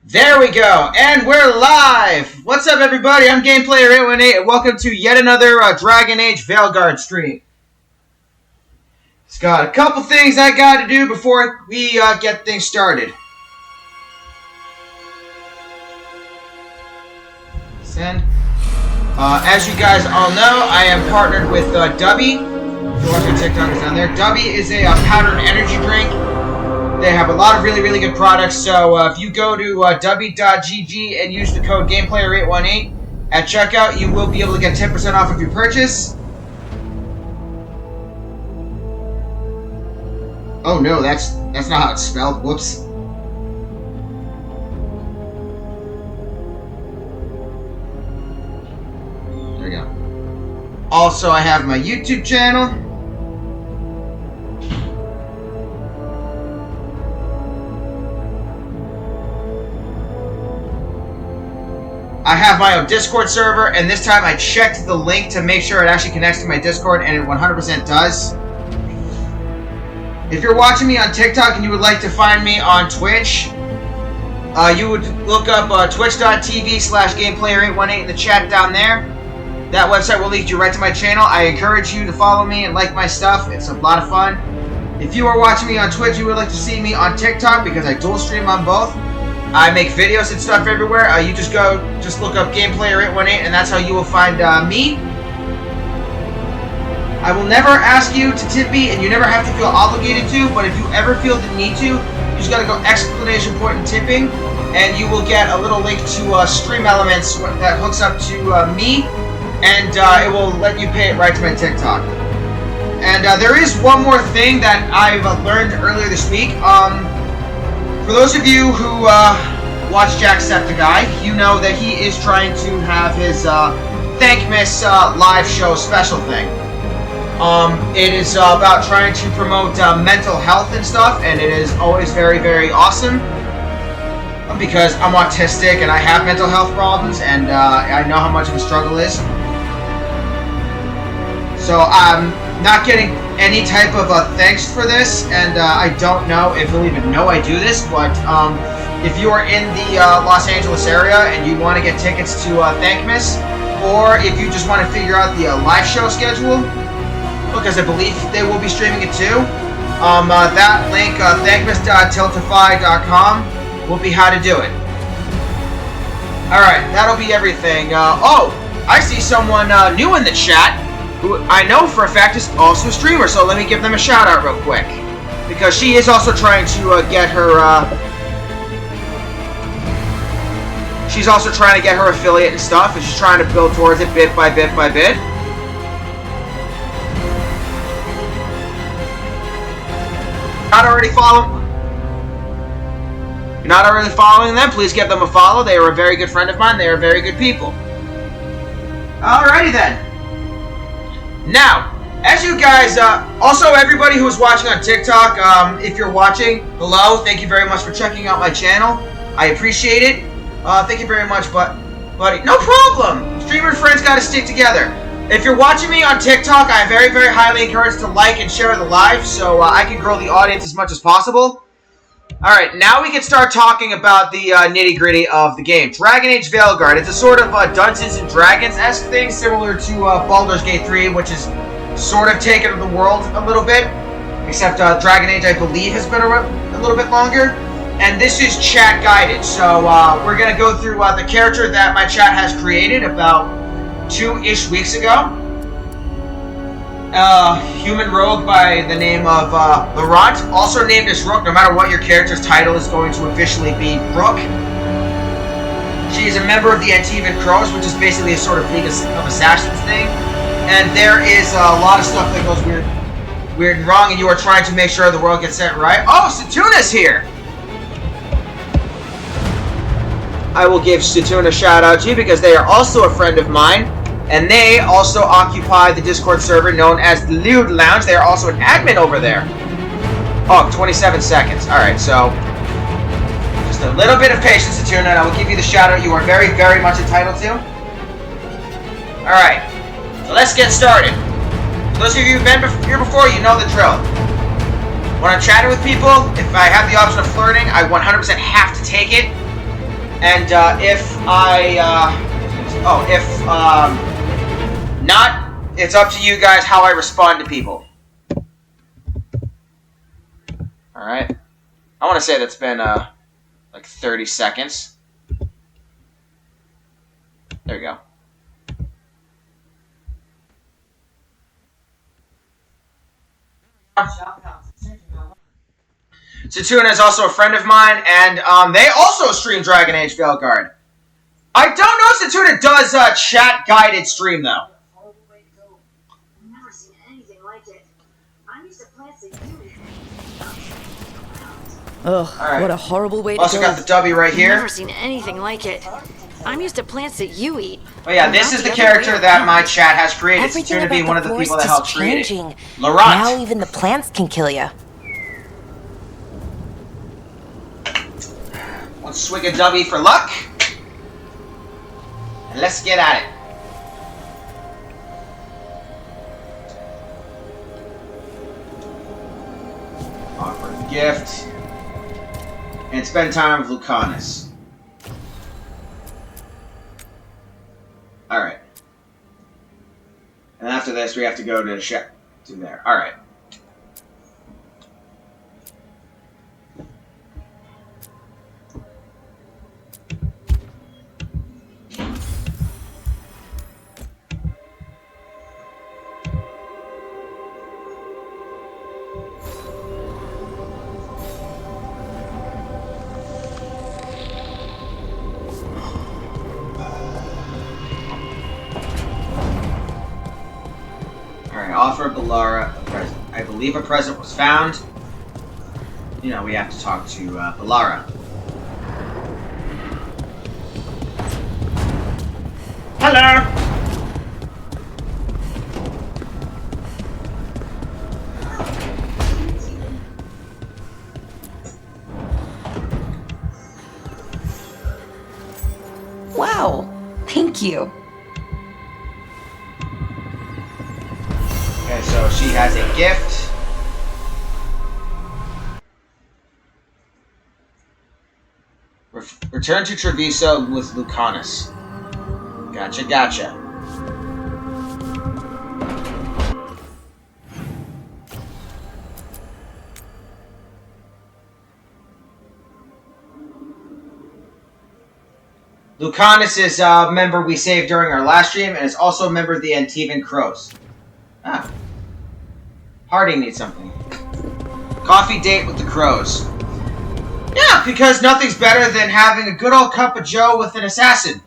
There we go, and we're live! What's up, everybody? I'm GamePlayer818, and welcome to yet another Dragon Age Veilguard stream. It's got a couple things I gotta do before we get things started. Send. As you guys all know, I am partnered with Dubby. If you're watching TikTok, it's down there. Dubby is a powdered energy drink. They have a lot of really good products, so if you go to dubby.gg and use the code GamePlayer818 at checkout, you will be able to get 10% off of your purchase. Oh no, that's not how it's spelled. Whoops. There we go. Also, I have my YouTube channel. I have my own Discord server, and this time I checked the link to make sure it actually connects to my Discord, and it 100% does. If you're watching me on TikTok and you would like to find me on Twitch, you would look up twitch.tv/GamePlayer818 in the chat down there. That website will lead you right to my channel. I encourage you to follow me and like my stuff. It's a lot of fun. If you are watching me on Twitch, you would like to see me on TikTok because I dual stream on both. I make videos and stuff everywhere. You just look up GamePlayer818, and that's how you will find me. I will never ask you to tip me, and you never have to feel obligated to, but if you ever feel the need to, you just gotta go exclamation point and tipping, and you will get a little link to Stream Elements that hooks up to me, and it will let you pay it right to my TikTok. And there is one more thing that I've learned earlier this week. For those of you who watch Jacksepticeye, you know that he is trying to have his Thankmas live show special thing. It is about trying to promote mental health and stuff, and it is always very awesome. Because I'm autistic and I have mental health problems, and I know how much of a struggle is. So I'm not getting any type of thanks for this, and I don't know if you'll even know I do this, but if you are in the Los Angeles area and you want to get tickets to Thankmas, or if you just want to figure out the live show schedule, because I believe they will be streaming it too, that link, thankmas.tiltify.com, will be how to do it. Alright, that'll be everything. Oh, I see someone new in the chat, who I know for a fact is also a streamer, so let me give them a shout out real quick. Because she is also trying to get her, she's also trying to get her affiliate and stuff, and she's trying to build towards it bit by bit by bit. Not already You're not already following them, please give them a follow. They are a very good friend of mine, they are very good people. Alrighty then. Now, as you guys, also everybody who is watching on TikTok, if you're watching, hello, thank you very much for checking out my channel. I appreciate it. Thank you very much, buddy. No problem. Streamer friends gotta stick together. If you're watching me on TikTok, I very highly encourage to like and share the live so I can grow the audience as much as possible. Alright, now we can start talking about the nitty-gritty of the game. Dragon Age Veilguard. It's a sort of Dungeons & Dragons-esque thing, similar to Baldur's Gate 3, which is sort of taken the world a little bit. Except Dragon Age, I believe, has been around a little bit longer. And this is chat-guided, so we're going to go through the character that my chat has created about 2-ish weeks ago. Human rogue by the name of Laurent, also named as Rook. No matter what your character's title is going to officially be Rook. She is a member of the Antivan Crows, which is basically a sort of League of Assassins thing. And there is a lot of stuff that goes weird and wrong, and you are trying to make sure the world gets set right. Oh, Satuna's here! I will give Satuna a shout out to you because they are also a friend of mine. And they also occupy the Discord server known as the Lewd Lounge. They are also an admin over there. Oh, 27 seconds. Alright, so just a little bit of patience, Satuna, and I will give you the shout out you are very much entitled to. Alright, so let's get started. Those of you who've been here before, you know the drill. When I'm chatting with people, if I have the option of flirting, I 100% have to take it. And not, it's up to you guys how I respond to people. Alright. I want to say that's been, like 30 seconds. There we go. Satuna is also a friend of mine, and they also stream Dragon Age Veilguard. I don't know if Satuna does chat-guided stream, though. Ugh, right. What a horrible way to Also go. got the W right here. Never seen anything like it. I'm used to plants that you eat. Oh yeah, this is the character that my chat has created. Everything Satuna about be one of the forest people that is helped create it. changing. Laurent. Now even the plants can kill you. One swig of W for luck. And let's get at it. Offer a gift. And spend time with Lucanus. Alright. And after this, we have to go to the ship. To there. Alright. Offer Ballara a present. I believe a present was found. You know, we have to talk to Ballara. Hello! Wow, thank you. Okay, so she has a gift. Return to Treviso with Lucanus. Gotcha, gotcha. Lucanus is a member we saved during our last stream, and is also a member of the Antivan Crows. Ah. Harding needs something. Coffee date with the Crows. Yeah, because nothing's better than having a good old cup of joe with an assassin.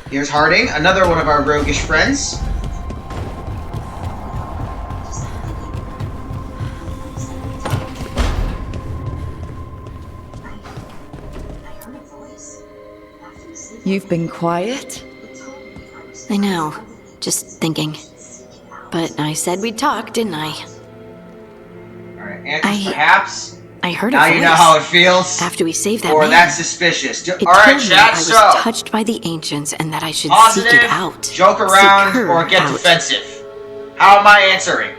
Here's Harding, another one of our roguish friends. You've been quiet? I know. Just thinking. But I said we'd talk, didn't I? Alright, answers perhaps. I heard now a voice. You know how it feels. After we saved that or man. That's suspicious. It Alright, told me chat, I was so. touched by the ancients and that I should Positive, seek it out. joke around, Seek her or get out. defensive. How am I answering?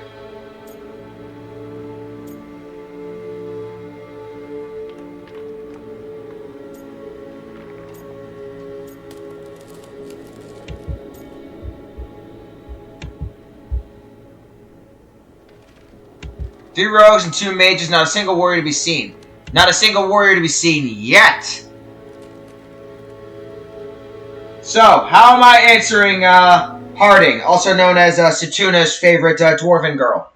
Three rogues and two mages, not a single warrior to be seen. Not a single warrior to be seen yet. So, how am I answering Harding, also known as Satuna's favorite dwarven girl?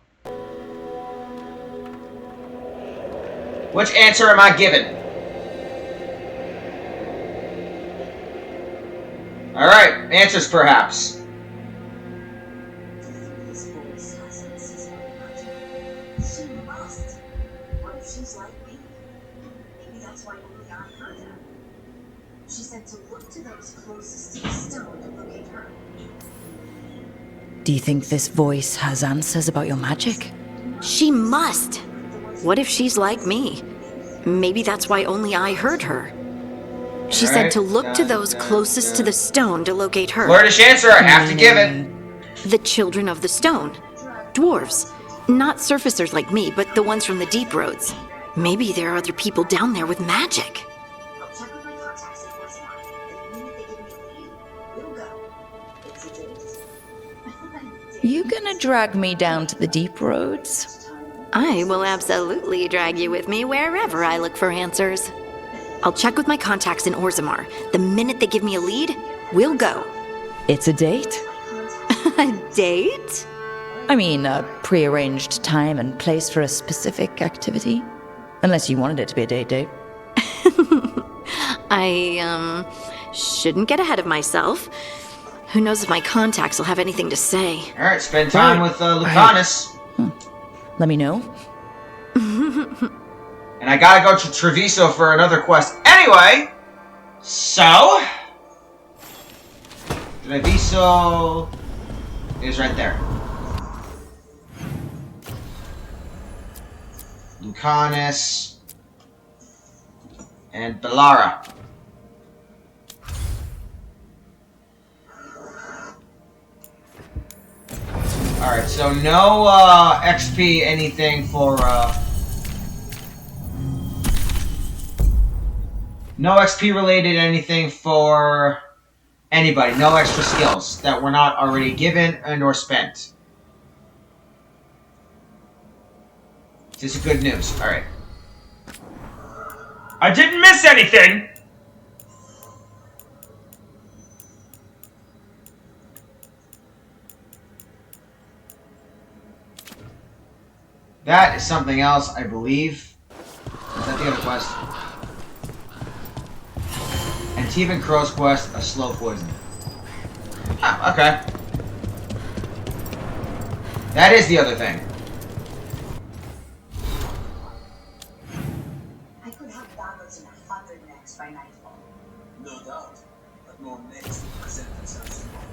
Which answer am I given? Alright, answers perhaps. Do you think this voice has answers about your magic? She must. What if she's like me? Maybe that's why only I heard her. She said to look to those closest to the stone to locate her. Flirtish answer, I have to give it. The children of the stone. Dwarves. Not surfacers like me, but the ones from the deep roads. Maybe there are other people down there with magic. You gonna drag me down to the deep roads? I will absolutely drag you with me wherever I look for answers. I'll check with my contacts in Orzammar. The minute they give me a lead, we'll go. It's a date? A date? I mean, a prearranged time and place for a specific activity. Unless you wanted it to be a date. I, shouldn't get ahead of myself. Who knows if my contacts will have anything to say. Alright, spend time with Lucanus. Let me know. And I gotta go to Treviso for another quest anyway. So... Treviso is right there. Lucanus and Bellara. Alright, so no XP anything for no XP related anything for anybody. No extra skills that were not already given and or spent. This is good news. Alright. I didn't miss anything! That is something else, I believe. Is that the other quest? Antivan Crow's quest, a slow poison. Ah, okay. That is the other thing. I could have daggers in 100 necks by nightfall. No doubt, but more necks will present themselves tomorrow.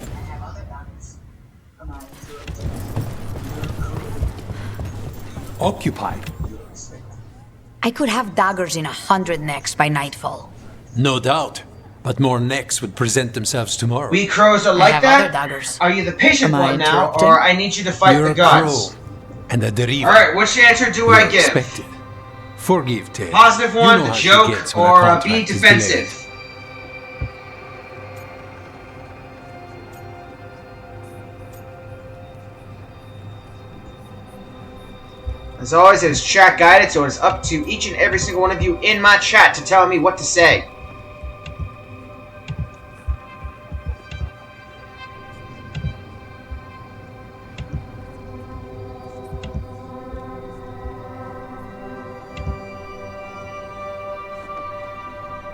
I have other daggers. Am I Occupied. I could have daggers in 100 necks by nightfall. No doubt, but more necks would present themselves tomorrow. We crows are I like have that? other daggers. Are you the patient Am I one now, interrupting? or I need you to fight You're the a gods? crow and a deriva. Alright, which answer do I You're give? expected. Forgive, Ted. Positive You one, know the how she joke, gets when a or be contract is delayed. defensive? As always, it is chat guided, so it is up to each and every single one of you in my chat to tell me what to say.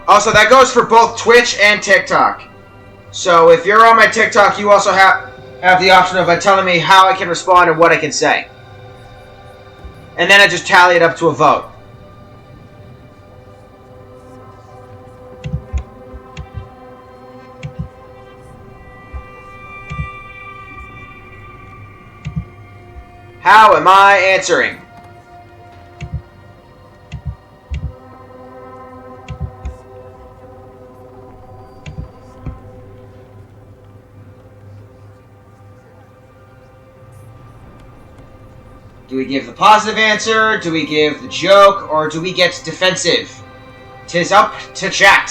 Also, that goes for both Twitch and TikTok. So if you're on my TikTok, you also have the option of telling me how I can respond and what I can say. And then I just tally it up to a vote. How am I answering? Do we give the positive answer? Do we give the joke? Or do we get defensive? 'Tis up to chat.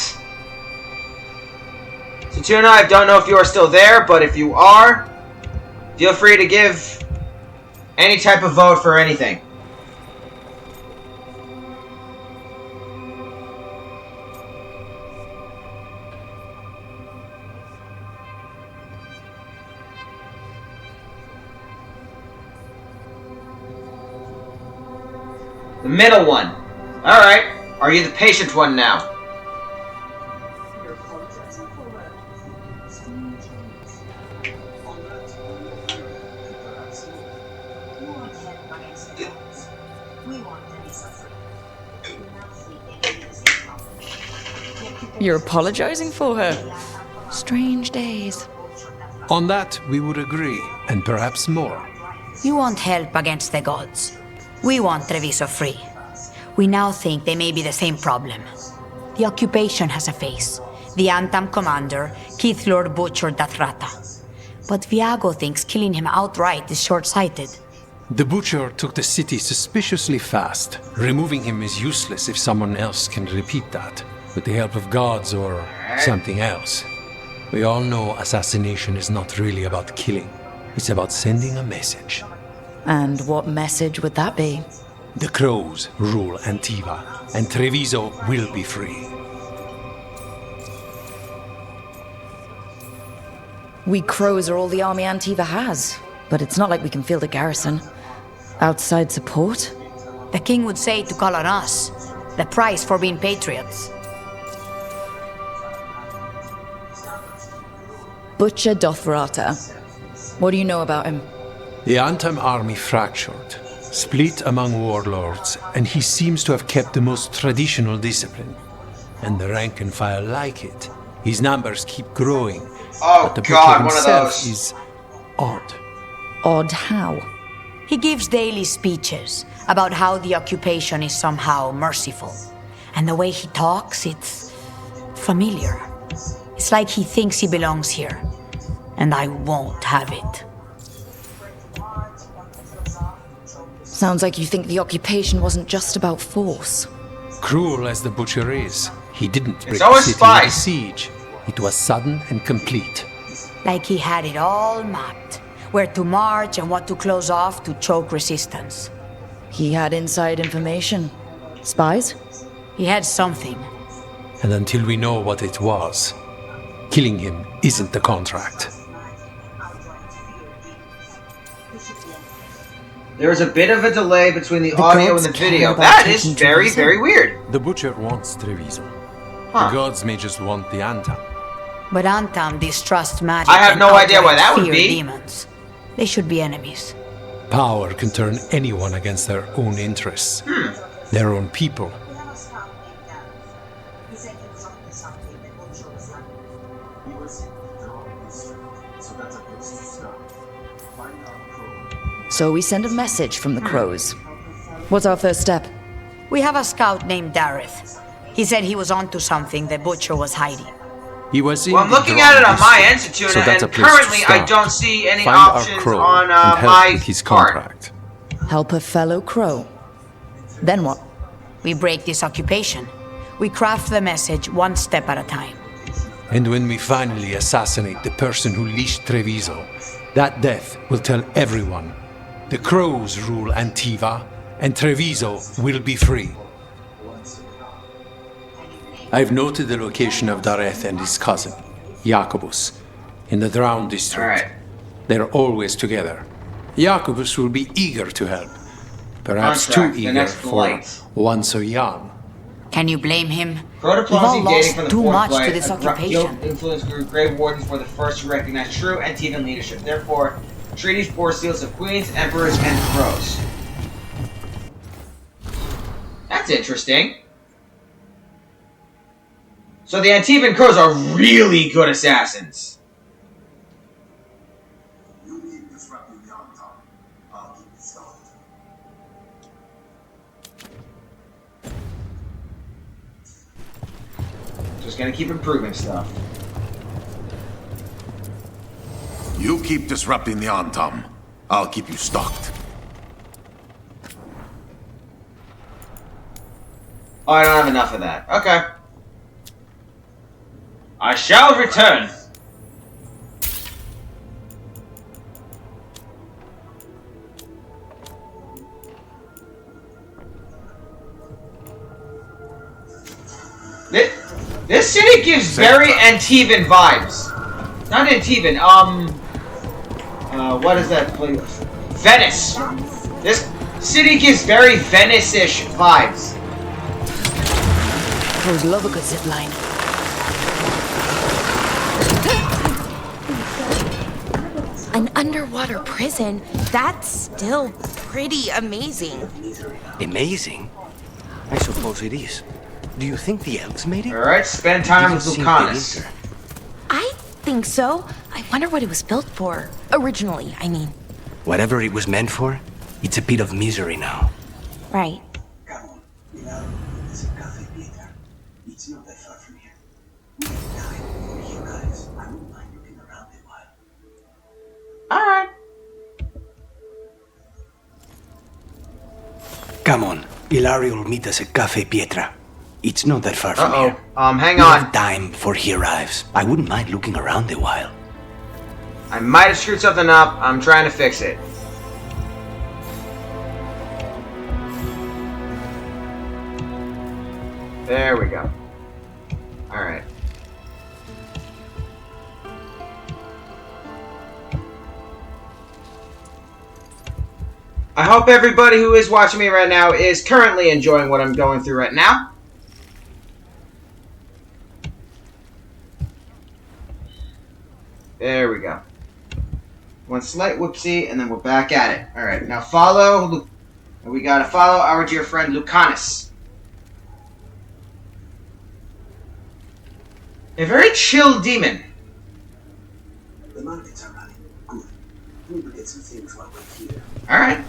So Tuna, I don't know if you are still there, but if you are, feel free to give any type of vote for anything. The middle one. Alright. Are you the patient one now? On that, perhaps more. You won't help against the gods. We want to be suffering. Nothing can be the same problem. You're apologizing for her. Strange days. On that, we would agree, and perhaps more. You won't help against the gods. We want Treviso free. We now think they may be the same problem. The occupation has a face. The Antam commander, Keith Lord, butchered Dathrata. But Viago thinks killing him outright is short-sighted. The butcher took the city suspiciously fast. Removing him is useless if someone else can repeat that, with the help of gods or something else. We all know assassination is not really about killing. It's about sending a message. And what message would that be? The crows rule Antiva, and Treviso will be free. We crows are all the army Antiva has, but it's not like we can field a garrison. Outside support? The king would say to call on us. The price for being patriots. Butcher Dothrata. What do you know about him? The Antam army fractured, split among warlords, and he seems to have kept the most traditional discipline. And the rank and file like it. His numbers keep growing, but the butcher himself is odd. Odd how? He gives daily speeches about how the occupation is somehow merciful. And the way he talks, it's familiar. It's like he thinks he belongs here. And I won't have it. Sounds like you think the occupation wasn't just about force. Cruel as the butcher is, he didn't break the always city spies. with a siege. It was sudden and complete. Like he had it all mapped. Where to march and what to close off to choke resistance. He had inside information. Spies? He had something. And until we know what it was, killing him isn't the contract. There is a bit of a delay between the The audio and gods the care video. about That is taking very, Treviso. very weird. The butcher wants Treviso. Huh. The gods may just want the Antam. But Antam distrusts magic. I have and no idea why outright that would fear be. Demons. They should be enemies. Power can turn anyone against their own interests, their own people. So we send a message from the crows. What's our first step? We have a scout named Dareth. He said he was onto something the butcher was hiding. He was in Well, I'm the looking at it on Drow my district, institute, so that's and a place to currently I start. don't see any Find options our crow on and help my with his part. contract. Help a fellow crow. Then what? We break this occupation. We craft the message one step at a time. And when we finally assassinate the person who leashed Treviso, that death will tell everyone. The crows rule Antiva, and Treviso will be free. I've noted the location of Dareth and his cousin, Jacobus, in the Drown district. Alright. They're always together. Jacobus will be eager to help. Perhaps Contract, too the eager next for blight. one so young. Can you blame him? Crow We've all diplomacy dating lost from the too fourth much blight. to this occupation. Influence group Grave Wardens were the first to recognize true Antivan leadership. Therefore, treaties bore seals of queens, emperors, and crows. That's interesting. So the Antivan crows are really good assassins. You keep disrupting the on-top. I'll keep you stopped. Just gonna keep improving stuff. You keep disrupting the on-tom. I'll keep you stocked. Oh, I don't have enough of that. Okay. I shall return. This city gives very Antivan vibes. Not Antivan, what is that place? Venice. This city gives very Venice-ish vibes. Crows love a good zip line. An underwater prison? That's still pretty amazing. Amazing? I suppose it is. Do you think the elves made it? Alright, spend time Did with you sink Lucanus. the enter? I think so. I wonder what it was built for. Originally, I mean. Whatever it was meant for, it's a pit of misery now. Right. Come on. There's a cafe later. It's not that far from here. We can dine over here, guys. I wouldn't mind looking around a while. Alright. Come on. Ilario will meet us at Cafe Pietra. It's not that far from here. Hang We on. have time before he arrives. I wouldn't mind looking around a while. I might have screwed something up. I'm trying to fix it. There we go. Alright. I hope everybody who is watching me right now is currently enjoying what I'm going through right now. There we go. One slight whoopsie, and then we're back at it. Alright, now follow... We gotta follow our dear friend Lucanus. A very chill demon. The markets are running. Good. We will get some things while we're here. Alright.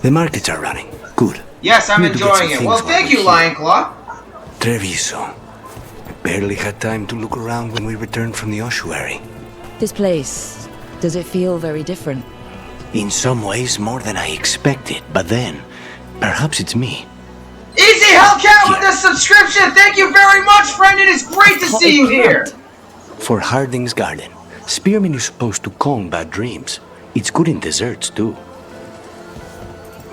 The markets are running. Good. Yes, I'm Need to get enjoying some it. Well, things while thank we're you, here. Lion Claw. Treviso. I barely had time to look around when we returned from the ossuary. This place, does it feel very different? In some ways, more than I expected. But then, perhaps it's me. Easy Hellcat with the subscription! Thank you very much, friend! It is great to see you here! For Harding's Garden, spearmint is supposed to calm bad dreams. It's good in desserts, too.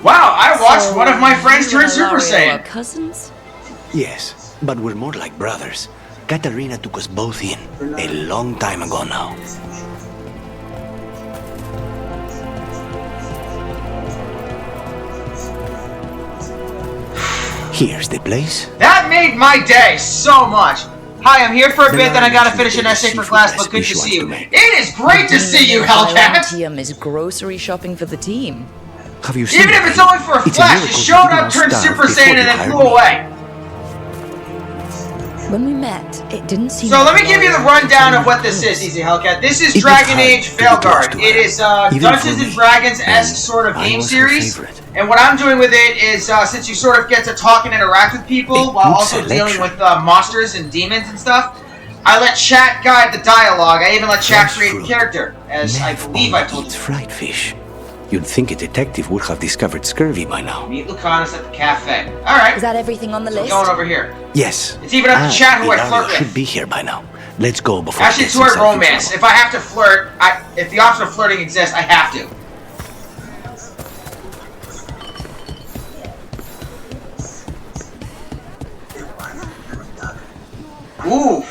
Wow, I watched So, one of my friends you turn and Super Ilario are Saiyan. cousins? Yes, but we're more like brothers. Katarina took us both in, a long time ago now. Here's the place. That made my day so much! Hi, I'm here for a bit, then I gotta finish an essay for class, but good to see you. It is great to see you, Hellcat! Violentium is grocery shopping for the team. Have you seen Even if it? it's only for a It's flash, miracle you you showed didn't up, turned starve Super before Saiyan, you and then hired flew me. away. When we met, it didn't seem So like let me give you the Ilario rundown was of what this close. is, Easy Hellcat. This is It was Dragon hard Age to get close Veilguard. to It her. is Even Dungeons for and me. Dragons-esque And sort of I game was her series. favorite. And what I'm doing with it is, since you sort of get to talk and interact with people A while good also dealing selection. with monsters and demons and stuff, I let chat guide the dialogue. I even let chat Fresh create the fruit. character, as I Nev believe I only told eats you. fried fish. You'd think a detective would have discovered scurvy by now. Meet Lucanus at the cafe. Alright, Is that everything on the so list? going over here. Yes. It's even up to And chat who I Ilario flirt with. should be here by now. Let's go before he Actually, gets it's toward himself in romance. trouble. If I have to flirt, if the option of flirting exists, I have to. Ooh.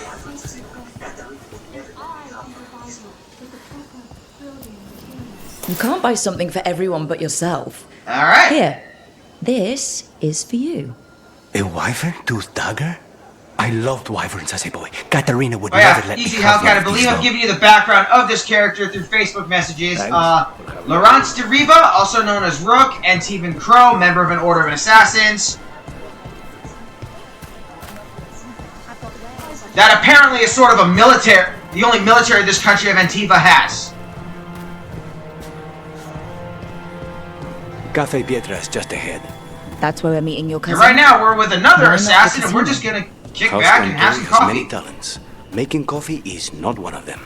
You can't buy something for everyone but yourself. Alright. Here, this is for you. A wyvern tooth dagger? I loved wyverns as a boy. Katarina would Oh never yeah, let Easy me have Hellcat, one I of believe these, I've though. given you the background of this character through Facebook messages. Thanks. Laurence de Riva, also known as Rook, and Teven Crow, member of an Order of Assassins. That apparently is sort of a military, the only military this country of Antiva has. Cafe Pietra is just ahead. That's where we're meeting your And cousin. right now we're with another Why not the assassin, and we're casino? just gonna kick House back and have some Cantori has many coffee. talents. Making coffee is not one of them.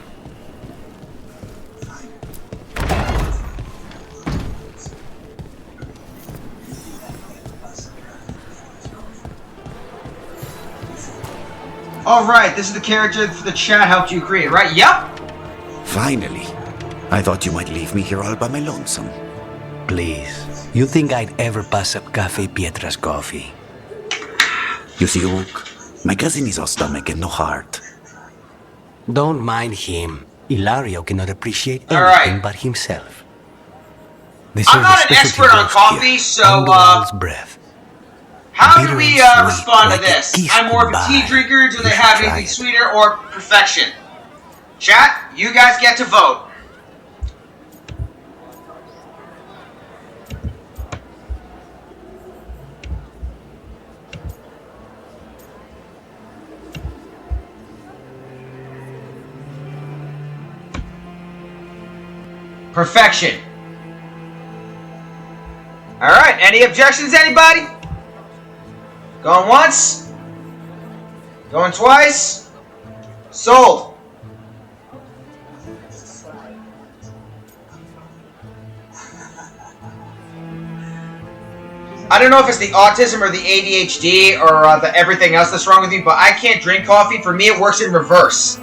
Alright, this is the character the chat helped you create, right? Yep! Finally. I thought you might leave me here all by my lonesome. Please. You think I'd ever pass up Cafe Pietra's coffee? You see, Rook, my cousin is all stomach and no heart. Don't mind him. Ilario cannot appreciate anything Alright. but himself. I'm not an expert on coffee, so, breath. How do Bitter we and sweet, respond like to a this? kiss I'm more of a tea goodbye. drinker. Do You they should have try anything it. sweeter or perfection? Chat, you guys get to vote. Perfection. Alright, any objections, anybody? Going once? Going twice? Sold. I don't know if it's the autism or the ADHD or the everything else that's wrong with me, but I can't drink coffee. For me, it works in reverse.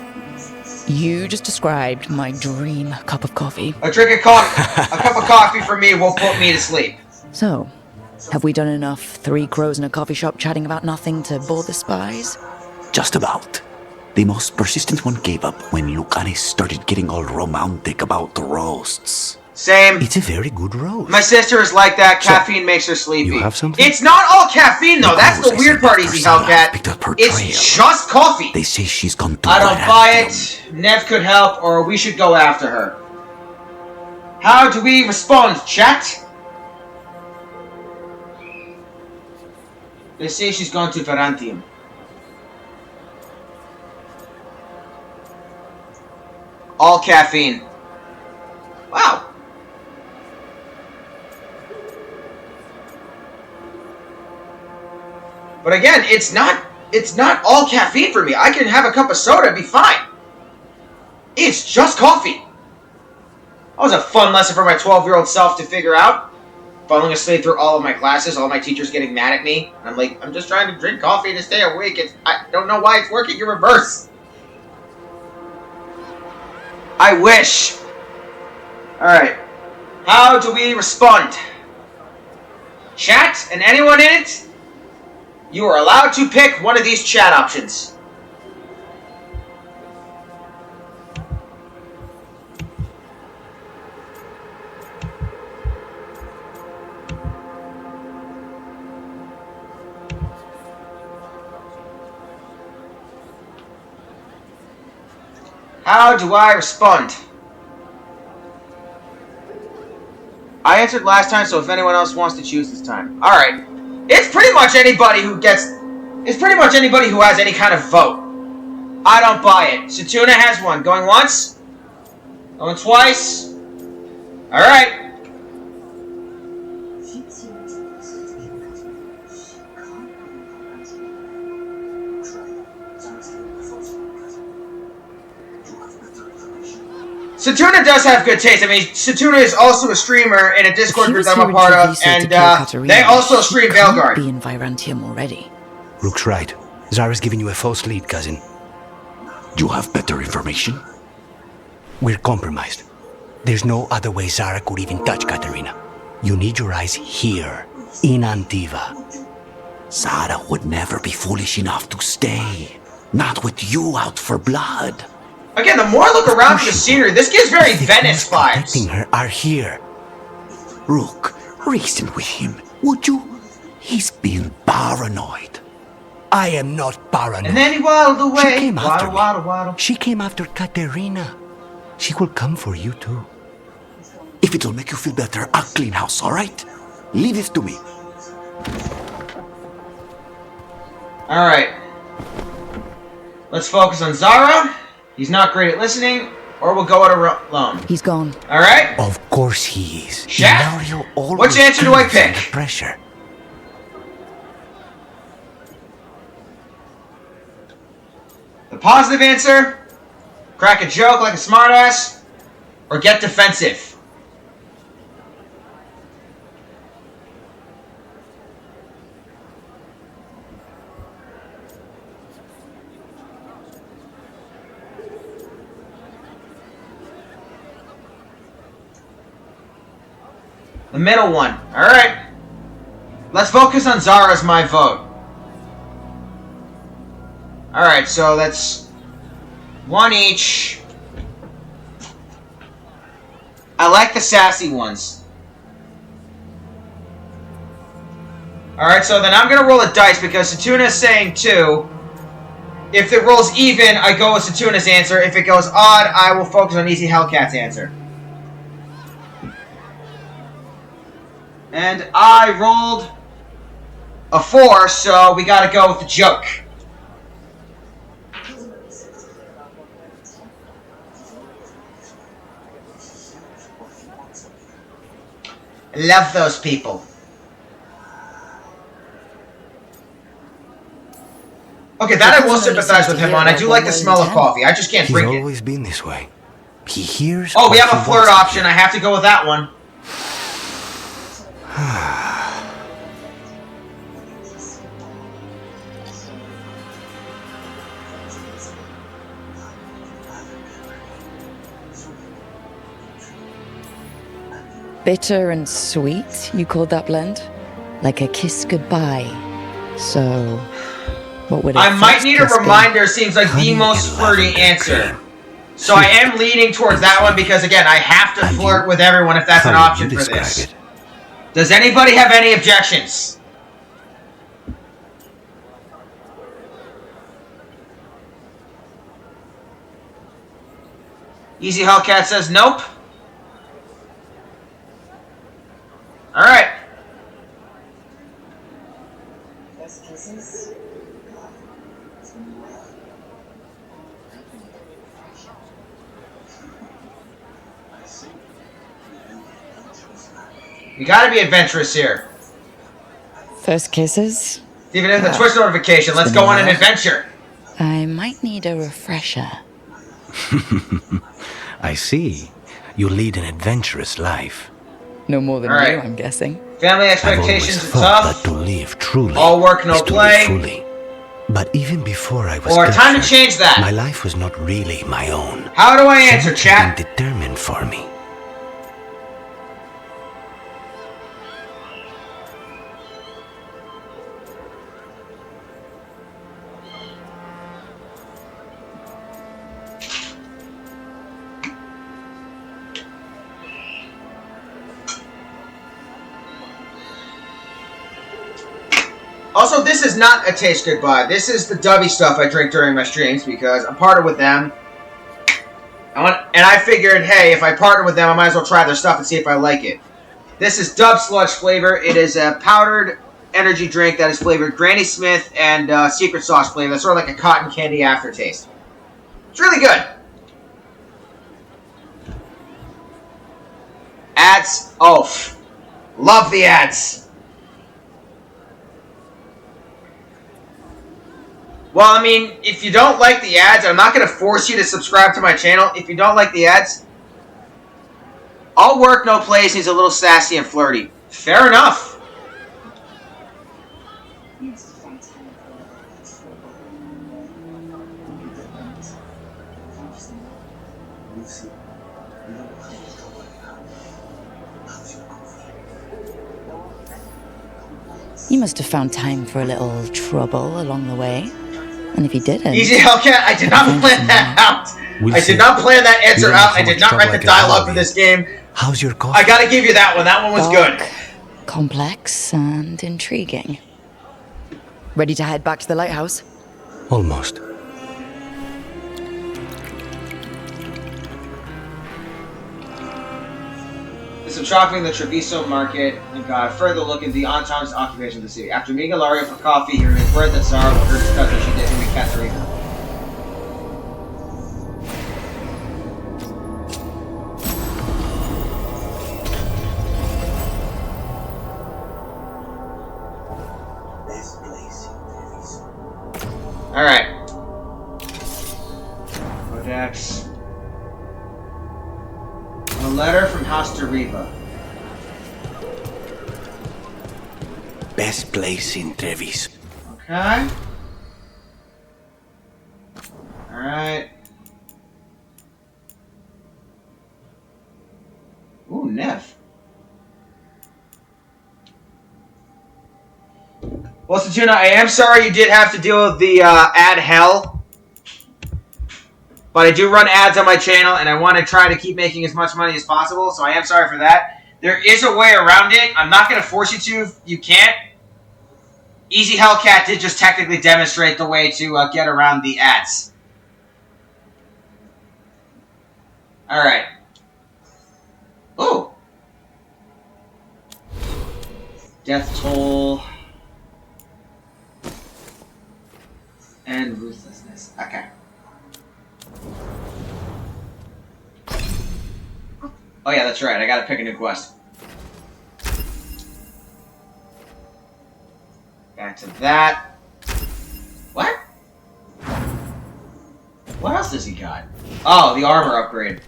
You just described my dream cup of coffee. A cup of coffee for me will put me to sleep. So, have we done enough three crows in a coffee shop chatting about nothing to bore the spies? Just about. The most persistent one gave up when Lucanis started getting all romantic about the roasts. Same. It's a very good roast. My sister is like that. Caffeine makes her sleepy. You have something? It's not all caffeine, though. That's the weird part, Easy Hellcat. It's just coffee. They say she's gone to I don't buy it. Nev could help, or we should go after her. How do we respond, chat? They say she's gone to Varantium. All caffeine. Wow. But again, it's not all caffeine for me. I can have a cup of soda and be fine. It's just coffee. That was a fun lesson for my 12-year-old self to figure out. Falling asleep through all of my classes, all my teachers getting mad at me. And I'm like, I'm just trying to drink coffee to stay awake. I don't know why it's working in reverse. I wish. Alright. How do we respond? Chat and anyone in it? You are allowed to pick one of these chat options. How do I respond? I answered last time, so if anyone else wants to choose this time. Alright. It's pretty much anybody who has any kind of vote. I don't buy it. Satuna has one. Going once? Going twice? Alright. Satuna does have good taste. I mean, Satuna is also a streamer in a Discord group that I'm a part of, and they also stream Veilguard. Be in Virantium already. Rook's right. Zara's giving you a false lead, cousin. You have better information? We're compromised. There's no other way Zara could even touch Katerina. You need your eyes here, in Antiva. Zara would never be foolish enough to stay. Not with you out for blood. Again, the more I look around for the scenery, this gives very Venice vibes. Protecting her are here. Rook, reason with him, would you? He's being paranoid. I am not paranoid. And then he waddled away. She came after me. Waddle. She came after Katerina. She will come for you too. If it'll make you feel better, I'll clean house, alright? Leave it to me. Alright. Let's focus on Zara. He's not great at listening, or we'll go it alone. He's gone. Alright? Of course he is. Chat? Which Which answer do I pick? Pressure. The positive answer, crack a joke like a smartass, or get defensive. The middle one. Alright. Let's focus on Zara as my vote. Alright, so that's one each. I like the sassy ones. Alright, so then I'm going to roll a dice because Satuna is saying 2. If it rolls even, I go with Satuna's answer. If it goes odd, I will focus on Easy Hellcat's answer. And I rolled a 4, so we gotta go with the joke. I love those people. Okay, that I will sympathize with him on. I do like the smell of coffee. I just can't drink it. He's always been this way. He hears. Oh, we have a flirt option. I have to go with that one. Bitter and sweet, you called that blend? Like a kiss goodbye. So, what would it I might need a reminder. Seems like the most flirty answer. So I am leaning towards that one because, again, I have to flirt with everyone if that's an option for this. Does anybody have any objections? Easy Hellcat says nope. Alright. You gotta be adventurous here. First kisses? Even in the Twitch notification, let's go on an adventure. I might need a refresher. I see. You lead an adventurous life. No more than you, I'm guessing. Family expectations are tough. That to live truly. All work, no is to play. live fully. But even before I was Or time to change that. My life was not really my own. How do I answer, Something chat? had been determined for me. Also, this is not a taste goodbye. This is the dubby stuff I drink during my streams because I'm partnered with them. And I figured, hey, if I partner with them, I might as well try their stuff and see if I like it. This is Dub Sludge flavor. It is a powdered energy drink that is flavored Granny Smith and secret sauce flavor. That's sort of like a cotton candy aftertaste. It's really good. Ads. Oh, love the ads. Well, I mean, if you don't like the ads, I'm not going to force you to subscribe to my channel. If you don't like the ads, all work, no play. He's a little sassy and flirty. Fair enough. You must have found time for a little trouble along the way. And if you didn't... Easy Hellcat, I did not plan that out. I did not plan that answer out. I did not write the dialogue for this game. How's your coffee? I gotta give you that one. That one was good. Complex and intriguing. Ready to head back to the lighthouse? Almost. Some shopping in the Treviso market and got a further look at the Anton's occupation of the city. After meeting Ilario for coffee, he remained word that Zara will hurt his cousin. She did him in Catharina. Alright. Codex. A letter from House Deriva. Best place in Trevis. Okay. Alright. Ooh, Nev. Well, Satuna, I am sorry you did have to deal with the ad hell. But I do run ads on my channel, and I want to try to keep making as much money as possible, so I am sorry for that. There is a way around it. I'm not going to force you to if you can't. Easy Hellcat did just technically demonstrate the way to get around the ads. Alright. Ooh. Death toll. And ruthlessness. Okay. Oh yeah, that's right. I gotta pick a new quest. Back to that. What? What else does he got? Oh, the armor upgrade.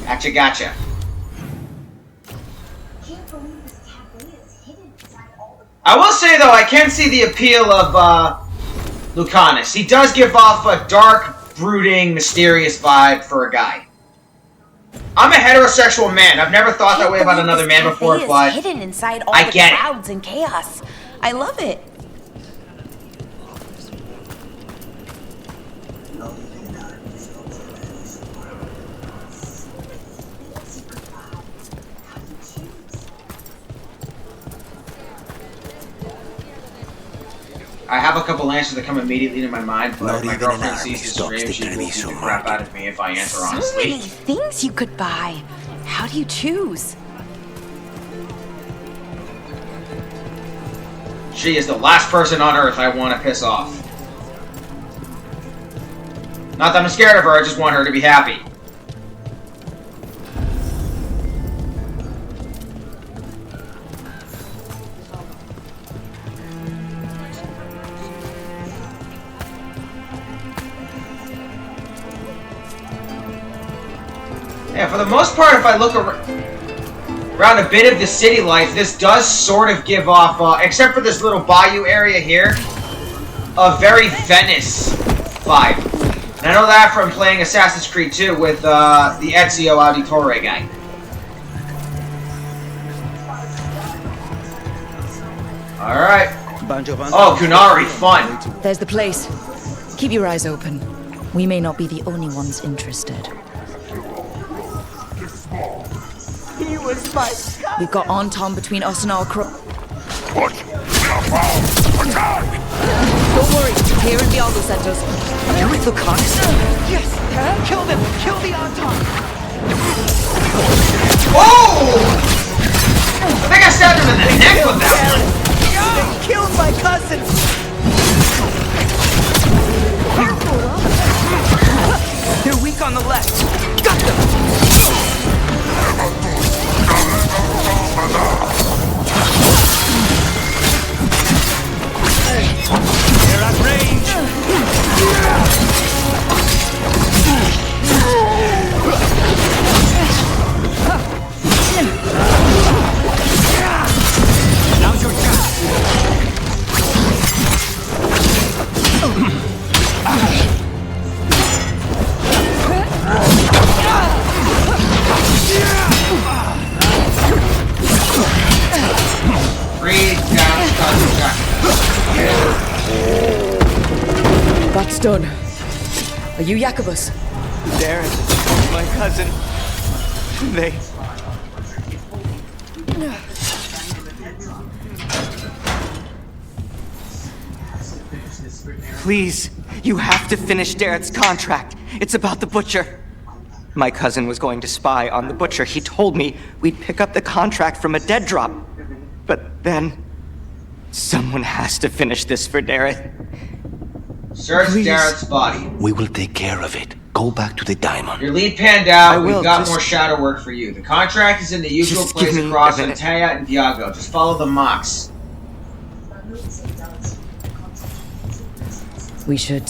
Gotcha. I will say, though, I can see the appeal of Lucanus. He does give off a dark, brooding, mysterious vibe for a guy. I'm a heterosexual man. I've never thought that way about another man before, but hidden inside all I the get it. crowds and chaos. I love it. I have a couple answers that come immediately to my mind, but Not if my even an girlfriend army sees this stops stream, the she will beat Treviso the crap out of me if I answer So many honestly. things you could buy. How do you choose? She is the last person on Earth I want to piss off. Not that I'm scared of her, I just want her to be happy. Yeah, for the most part, if I look around a bit of the city life, this does sort of give off, except for this little bayou area here, a very Venice vibe. And I know that from playing Assassin's Creed 2 with the Ezio Auditore guy. Alright. Oh, Kunari, fun. There's the place. Keep your eyes open. We may not be the only ones interested. He was my We've got on Tom between us and our crow. What? Don't worry, here in Vialgo sent us. You're with Lucanus? Yes! Kill them! Kill the Anton! Oh! I think I stabbed him in the neck with that one. They killed my cousin! They're weak on the left. Got them! They're at range! Now's your chance! That's done. Are you Jacobus? Darren, my cousin. They... Please, you have to finish Darrett's contract. It's about the Butcher. My cousin was going to spy on the Butcher. He told me we'd pick up the contract from a dead drop. But then... someone has to finish this for Darrett. Search Darrett's body. We will take care of it. Go back to the diamond. Your lead panned out. I will, We've got just- more shadow work for you. The contract is in the usual Just place give me across a minute. Antea and Viago. Just follow the mocks. We should.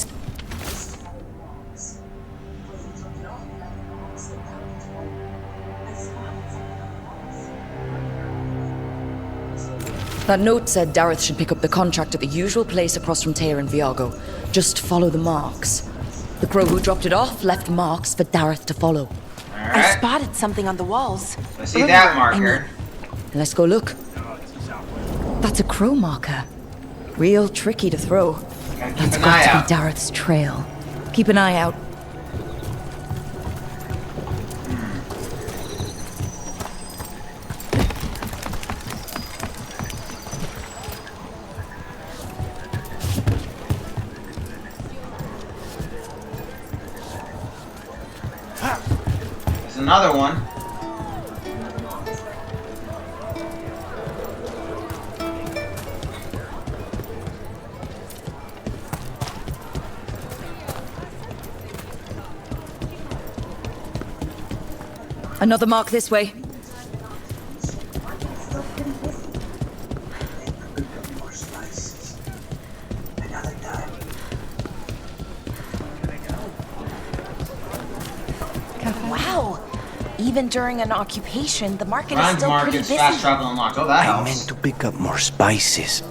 That note said Dareth should pick up the contract at the usual place across from Teir and Viago. Just follow the marks. The crow who dropped it off left marks for Dareth to follow. I Alright. spotted something on the walls. I see that marker. Let's go look. That's a crow marker. Real tricky to throw. Gotta keep That's an got eye to out. be Dareth's trail. Keep an eye out. There's another one. Another mark this way. More spices. Another time. Wow. Even during an occupation, the market is Grind still pretty markets, busy. fast travel unlocked. Oh, that I helps. meant to pick up more spices.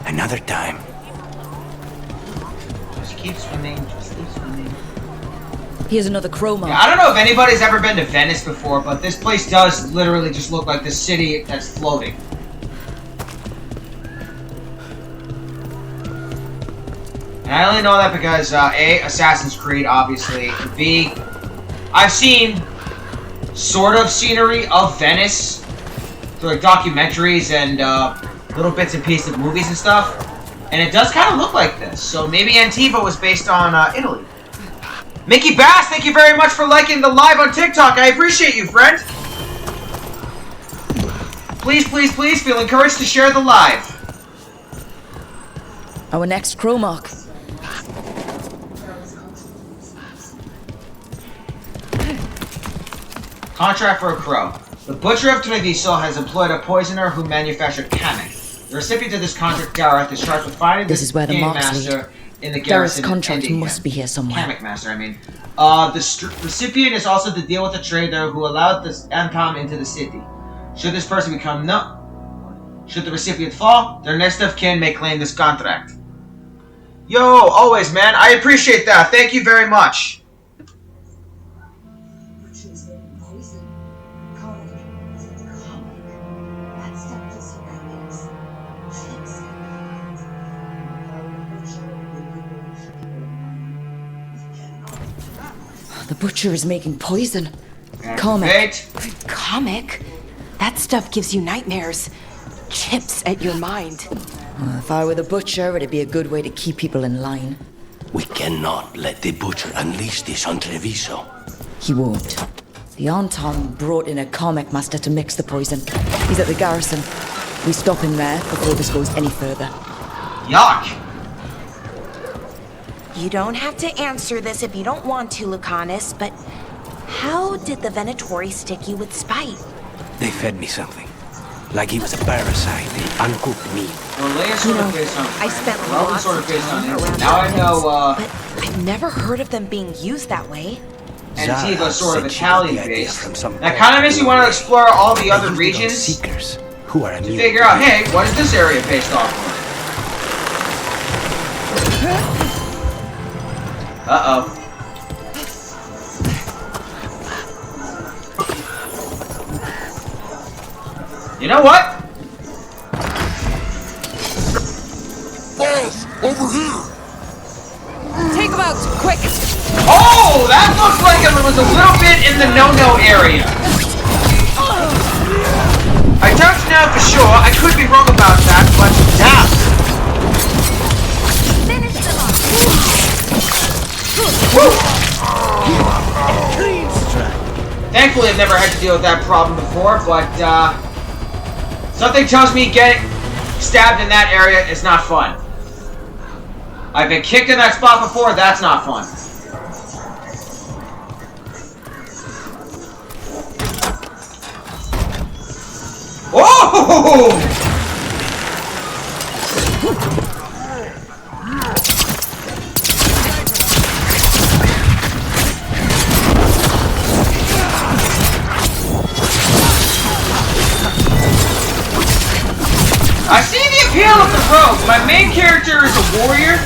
Another time. Just keep swimming, just keep swimming. Here's another crow mark. Yeah, I don't know if anybody's ever been to Venice before, but this place does literally just look like this city that's floating. And I only know that because, A, Assassin's Creed, obviously, and B, I've seen sort of scenery of Venice through, like, documentaries and, little bits and pieces of movies and stuff, and it does kind of look like this, so maybe Antiva was based on, Italy. Mickey Bass, thank you very much for liking the live on TikTok. I appreciate you, friend. Please, please, please feel encouraged to share the live. Our next crow mark. Contract for a crow. The Butcher of Treviso has employed a poisoner who manufactured Kamek. The recipient of this contract, Gareth, is charged with finding This is where the game marks master lead. in the Gareth's garrison. contract ending must be here somewhere. Kamek master, I mean. The recipient is also to deal with a trader who allowed this Antom into the city. Should this person become should the recipient fall, their next of kin may claim this contract. Yo, always, man. I appreciate that. Thank you very much. The butcher is making poison. Comic. Comic? That stuff gives you nightmares. Chips at your mind. If I were the butcher, it'd be a good way to keep people in line. We cannot let the butcher unleash this on Treviso. He won't. The Anton brought in a comic master to mix the poison. He's at the garrison. We stop him there before this goes any further. Yuck! You don't have to answer this if you don't want to, Lucanus, but how did the Venatori stick you with spite? They fed me something. Like he was a parasite in uncooked meat. Well, Leia's sort of based on I spent Roman's lots sort of of based on time it. around Now I know, But I've never heard of them being used that way. Antiva's sort of said she got the idea Italian-based. from some That kind of makes you want to explore all the other They used it on regions seekers who are to immune figure to out, heat. hey, what is this area based off of? Uh-oh. You know what? Boss, over here! Take him out, quick! Oh, that looks like it was a little bit in the no-no area. I don't know for sure. I could be wrong about that, but damn. Thankfully, I've never had to deal with that problem before, but something tells me getting stabbed in that area is not fun. I've been kicked in that spot before, that's not fun. Oh! I see the appeal of the rogue. My main character is a warrior.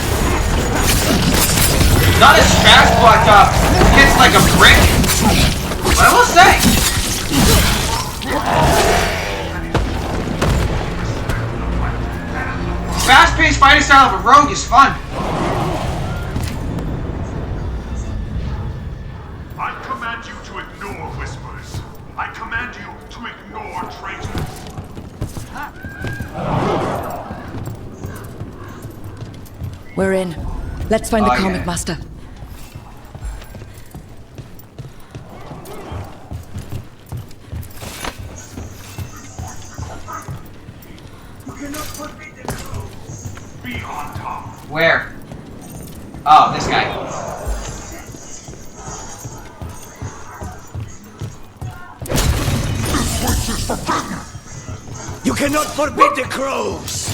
Not as fast, but hits like a brick. But I will say, fast-paced fighting style of a rogue is fun. I command you to ignore whispers. I command you to ignore traitors. We're in. Let's find the Oh, comic yeah. master. Be on top. Where? Oh, this guy. You cannot forbid the crows!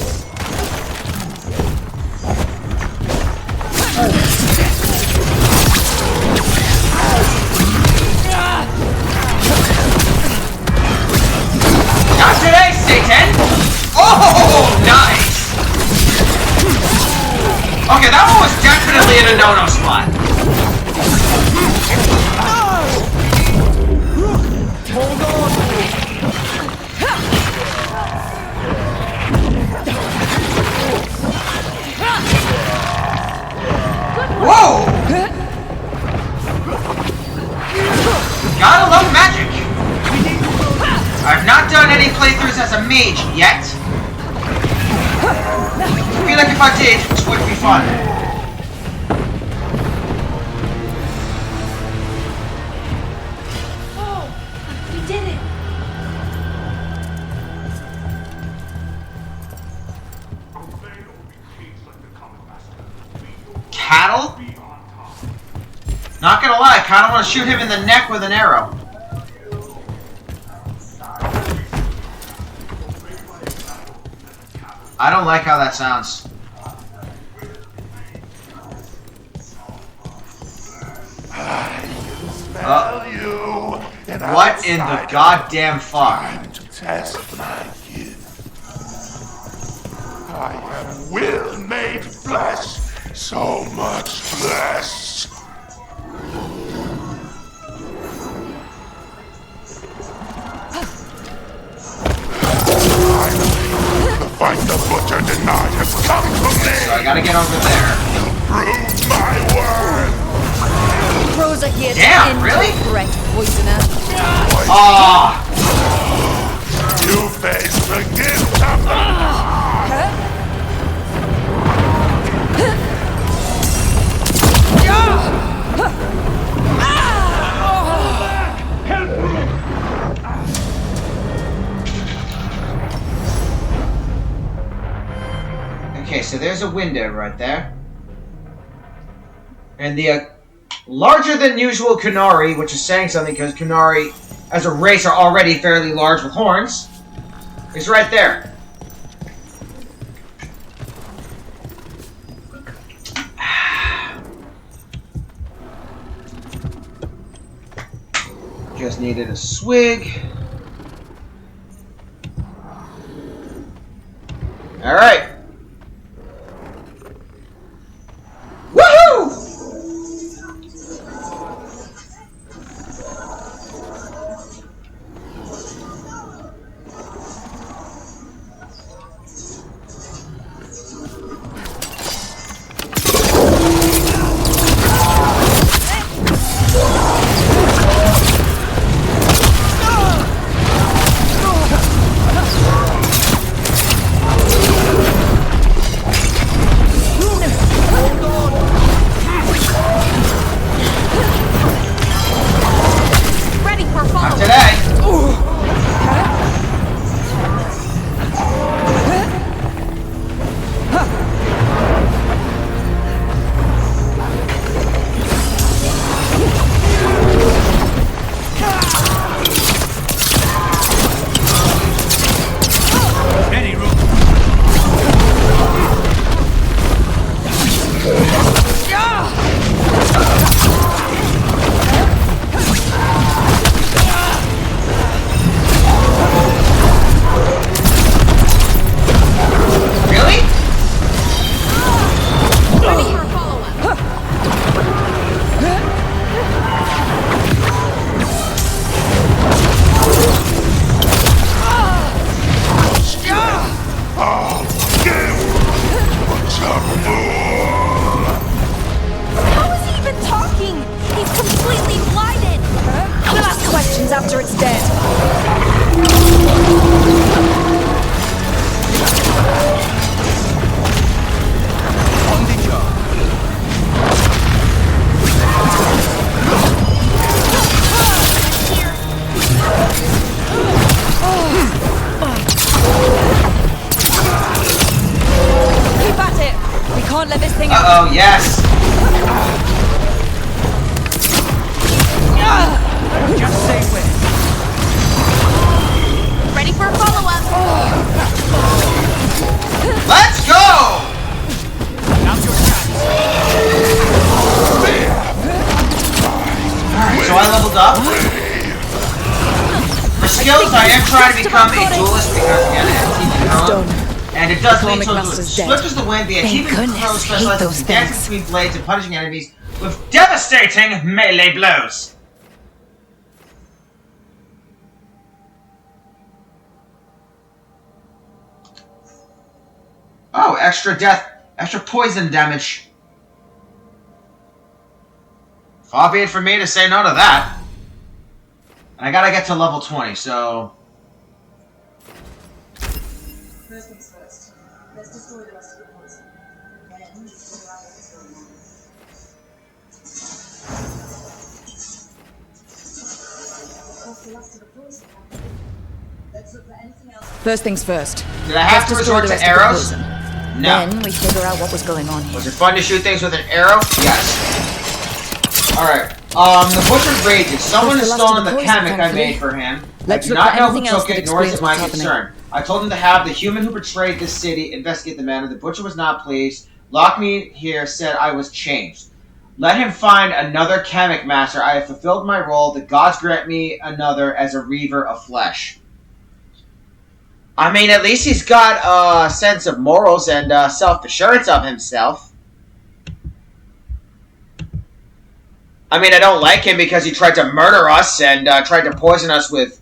in a no-no spot. Whoa! Gotta love magic. I've not done any playthroughs as a mage yet. I feel like if I did, this would be fun. Oh, we did it. Cattle? Not gonna lie, I kinda wanna shoot him in the neck with an arrow. I don't like how that sounds. What in the goddamn fuck? To test my gift. I am will made flesh, so much flesh. The fight the butcher denied has come to me. So I gotta get over there. Prove my word. Crows are here Damn, to really? incorrect poisoner. Ah! You face the gift of the Okay, so there's a window right there. And the larger than usual Kunari, which is saying something because Kunari as a race are already fairly large with horns, is right there. Just needed a swig. Alright. Woohoo! after it's dead. On the job. Keep at it. We can't let this thing Uh-oh, yes. Just stay with. Ready for a follow-up. Let's go! Now's your chance. Alright, so I leveled up. For skills, I am trying to become a duelist because, again, I have teaching It's talent. done. And it does lead Atomic to Master's dead. swift as the wind. The Thank achievement goodness, pro hate specializes those in dancing things. between blades and punishing enemies with devastating melee blows. Oh, extra death, extra poison damage. Far be it for me to say no to that. And I gotta get to level 20, so... First things first. Let's destroy the rest of the poison. Then we figure out what's going on. What's the rest of the poison? Let's look for anything else. First things first. Did I have to Let's destroy resort the to rest of the arrows? poison. No. Then we figure out what was going on here. Was it fun to shoot things with an arrow? Yes. Alright. The Butcher rages. Someone has What's the last stolen of the the poison, chemic I thankfully? made for him. Let's I do look not for know who anything else took it, that nor is it explains my what's happening. concern. I told him to have the human who betrayed this city investigate the matter. The Butcher was not pleased. Locked me here, said I was changed. Let him find another chemic master. I have fulfilled my role. The gods grant me another as a reaver of flesh. I mean, at least he's got a sense of morals and self-assurance of himself. I mean, I don't like him because he tried to murder us and tried to poison us with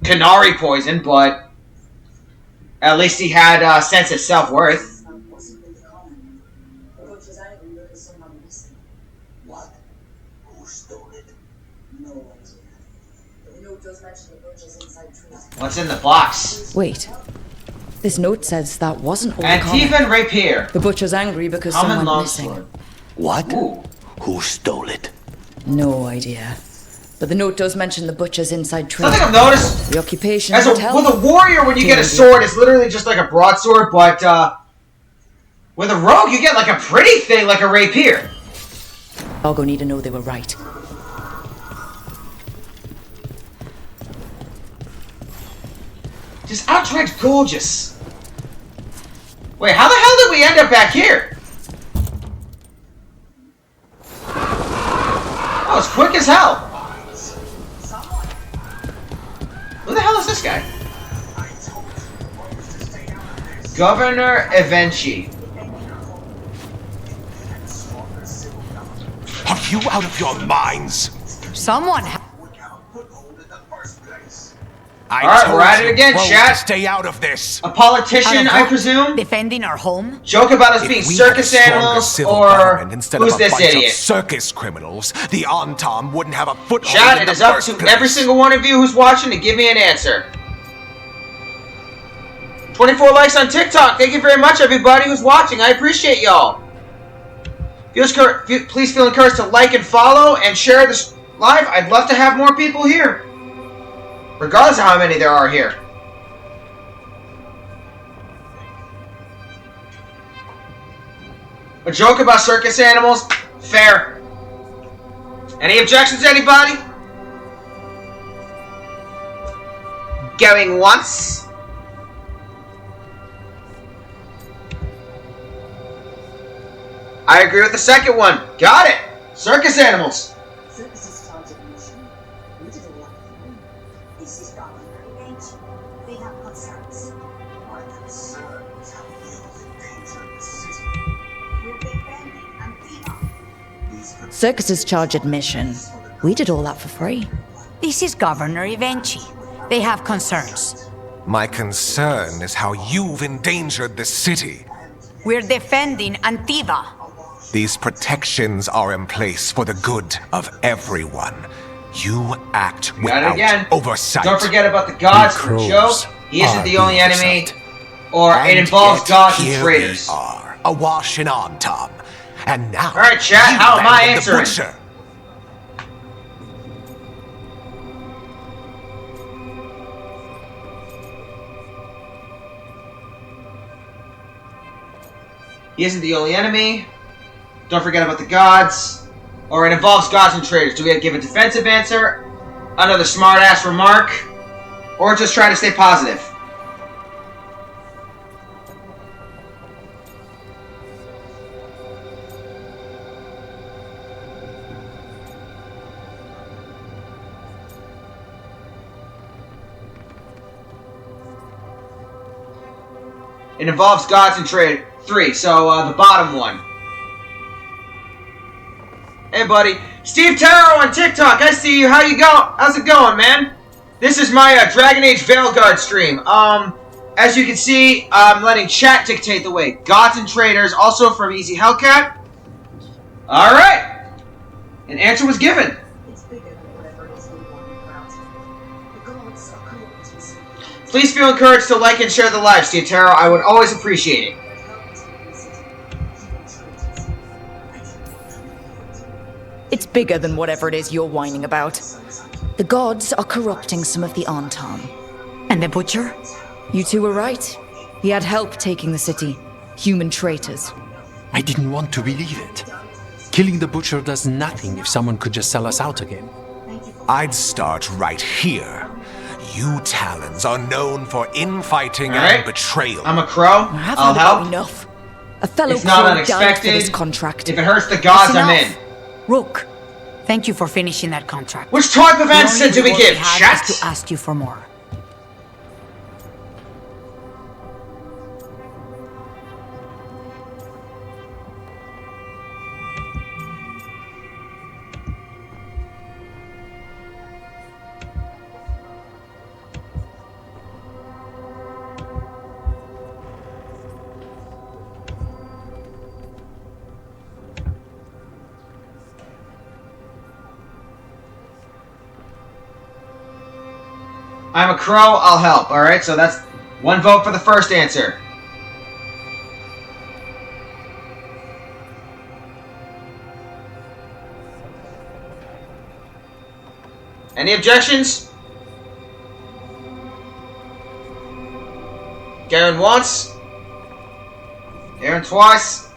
canary poison, but at least he had a sense of self-worth. What? Who stole it? No idea. The note does mention the Butcher's inside trees. What's in the box? Wait. This note says that wasn't all the Antifa and Rapier. The Butcher's angry because Common someone went longsword. missing. What? Ooh. Who stole it? No idea. But the note does mention the Butcher's inside trade. Something I've noticed The occupation as hotel. with a warrior, when you get a sword, it's literally just like a broadsword, but with a rogue, you get like a pretty thing, like a rapier. I'll go need to know they were right. Just outright gorgeous. Wait, how the hell did we end up back here? Oh, it's quick as hell. Who the hell is this guy? Governor Evenchi. Are you out of your minds? Someone Alright, we're at it again, chat. Stay out of this. A politician, I presume? defending our home? Joke about us being If we circus had a stronger animals, civil or government instead who's of a this bunch idiot? of circus criminals, the Antom wouldn't have a foothold Chat, in it the is up first to place. every single one of you who's watching to give me an answer. 24 likes on TikTok. Thank you very much, everybody who's watching. I appreciate y'all. Please feel encouraged to like and follow and share this live. I'd love to have more people here, regardless of how many there are here. A joke about circus animals? Fair. Any objections, anybody? Going once? I agree with the second one. Got it. Circus animals. Circus is charged of mission. We did all that. This is rather very ancient. They have concerns. My concern is how you've endangered the city. We're defending Antifa. These Circuses charge admission. We did all that for free. This is Governor Evenchi. They have concerns. My concern is how you've endangered the city. We're defending Antifa. These protections are in place for the good of everyone. You act Got it without again. oversight. Don't forget about the gods for Joe. He isn't the only enemy. Or it involves gods and here traitors. we are, awash in Antom. And now, Alright, chat, you how am I abandon the answering? Butcher. He isn't the only enemy. Don't forget about the gods. Or it involves gods and traitors. Do we give a defensive answer? Another smart-ass remark? Or just try to stay positive? It involves gods and trade. 3, so the bottom one. Hey, buddy. Steve Taro on TikTok. I see you. How's it going, man? This is my Dragon Age Veilguard stream. As you can see, I'm letting chat dictate the way. Gods and traders, also from Easy Hellcat. Alright. An answer was given. Please feel encouraged to like and share the live, Steve Taro. I would always appreciate it. It's bigger than whatever it is you're whining about. The gods are corrupting some of the Antam. And the Butcher? You two were right. He had help taking the city. Human traitors. I didn't want to believe it. Killing the Butcher does nothing if someone could just sell us out again. I'd start right here. You Talons are known for infighting and betrayal. I'm a crow. I'll help. Enough. A fellow it's not crow unexpected. died for this contract. If it hurts the gods, I'm in. Rook, thank you for finishing that contract. Which type of answer do we give? Chat? To ask you for more. I'm a crow, I'll help. Alright, so that's 1 vote for the first answer. Any objections? Garen once. Garen twice.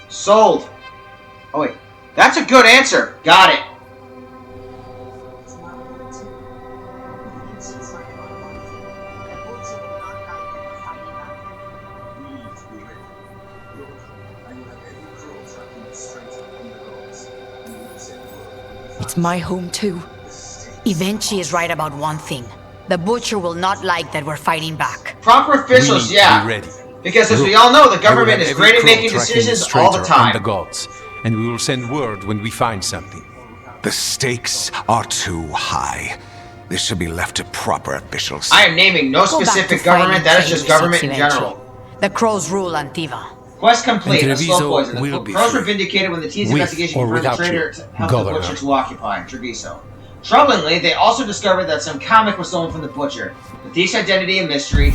Sold. Oh wait, that's a good answer. Got it. It's my home too. Eventually is right about one thing. The Butcher will not like that we're fighting back. Proper officials, yeah. Ready. Because as we all know, the government is great at making decisions all the time. And the gods, and we will send word when we find something. The stakes are too high. This should be left to proper officials. I am naming no specific government, that is just government in general. The Crows rule Antiva. Quest complete, a slow poison. Will The be Crows were free. vindicated when the team's With investigation or confirmed the without traitor you, helped the Governor. Butcher to occupy Treviso. Troublingly, they also discovered that some comic was stolen from the Butcher. The thief's identity a mystery,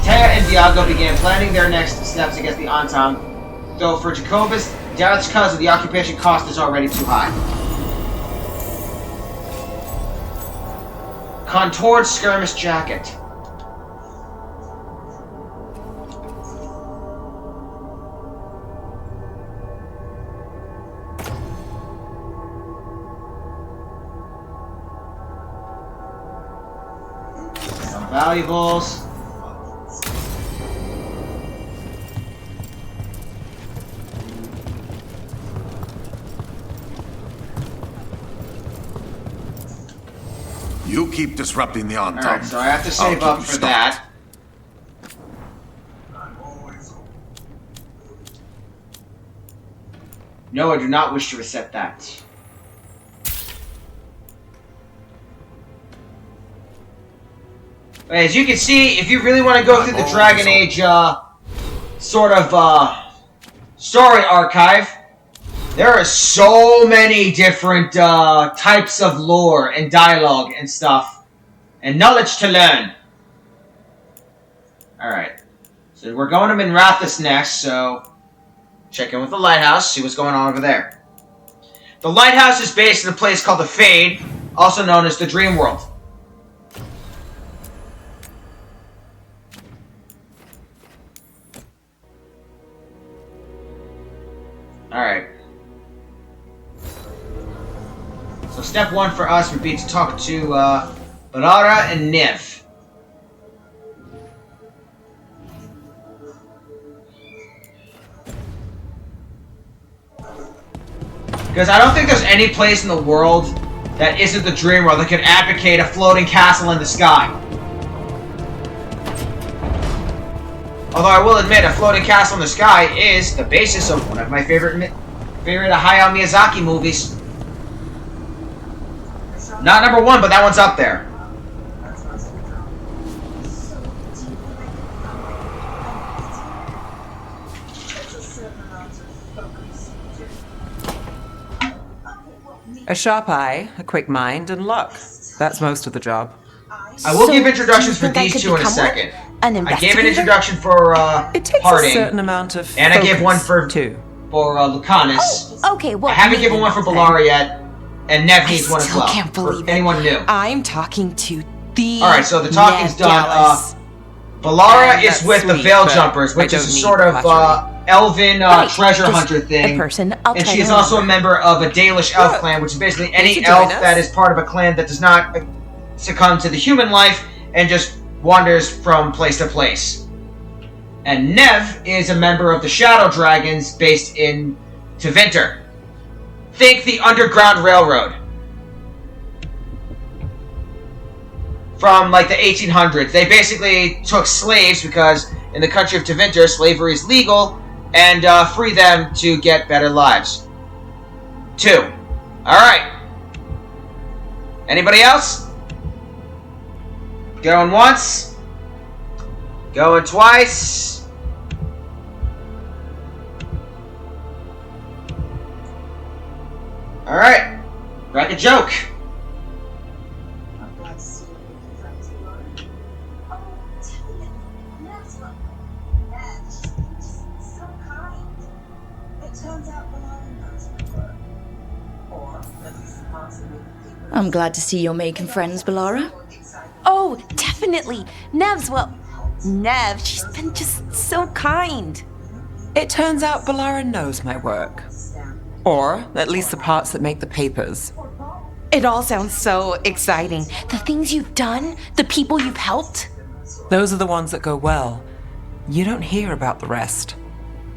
Taya and Viago began planning their next steps against the Antam, though for Jacobus, Dareth's cousin, the occupation cost is already too high. Contoured skirmish jacket. Some valuables. You keep disrupting the Antam. Alright, so I have to save up for that. No, I do not wish to reset that. As you can see, if you really want to go through the Dragon Age, sort of, story archive, there are so many different, types of lore and dialogue and stuff. And knowledge to learn. Alright. So we're going to Minrathous next, so check in with the lighthouse, see what's going on over there. The lighthouse is based in a place called the Fade, also known as the Dream World. Alright. So step one for us would be to talk to Barara and Niv. Because I don't think there's any place in the world that isn't the Dream World that could advocate a floating castle in the sky. Although I will admit, a floating castle in the sky is the basis of one of my favorite Hayao Miyazaki movies. Not number one, but that one's up there. A sharp eye, a quick mind, and luck. That's most of the job. I will give introductions for these two in a second. I gave an introduction for it takes Harding, a certain amount of and I gave one for two. Lucanus. Oh, okay, well, I haven't given one for Bellara yet, and Nev needs one as still well. can't believe for anyone new. I'm talking to the. All right, so the talking's done. Dallas. Bellara is That's with the sweet, Veil but Jumpers, which I is a don't need sort of flattery. elven Right, treasure just hunter thing. a person. I'll And try she is to also a remember. member of a Dalish elf Look, clan, which is basically you any should join elf us. that is part of a clan that does not succumb to the human life and just wanders from place to place. And Nev is a member of the Shadow Dragons based in Tevinter. Think the Underground Railroad. From like the 1800s. They basically took slaves because in the country of Tevinter, slavery is legal, and free them to get better lives. 2. Alright. Anybody else? Going once. Going twice. Alright. Crack a joke. I'm glad to see you making friends, Laura. Oh, tell me, that's what. She's just so kind. It turns out Bellara knows my work. Or at least the parts that make people. I'm glad to see you're making friends, Bellara. Oh, definitely. Nev's, well, Nev, she's been just so kind. It turns out Bellara knows my work. Or at least the parts that make the papers. It all sounds so exciting. The things you've done, the people you've helped. Those are the ones that go well. You don't hear about the rest. So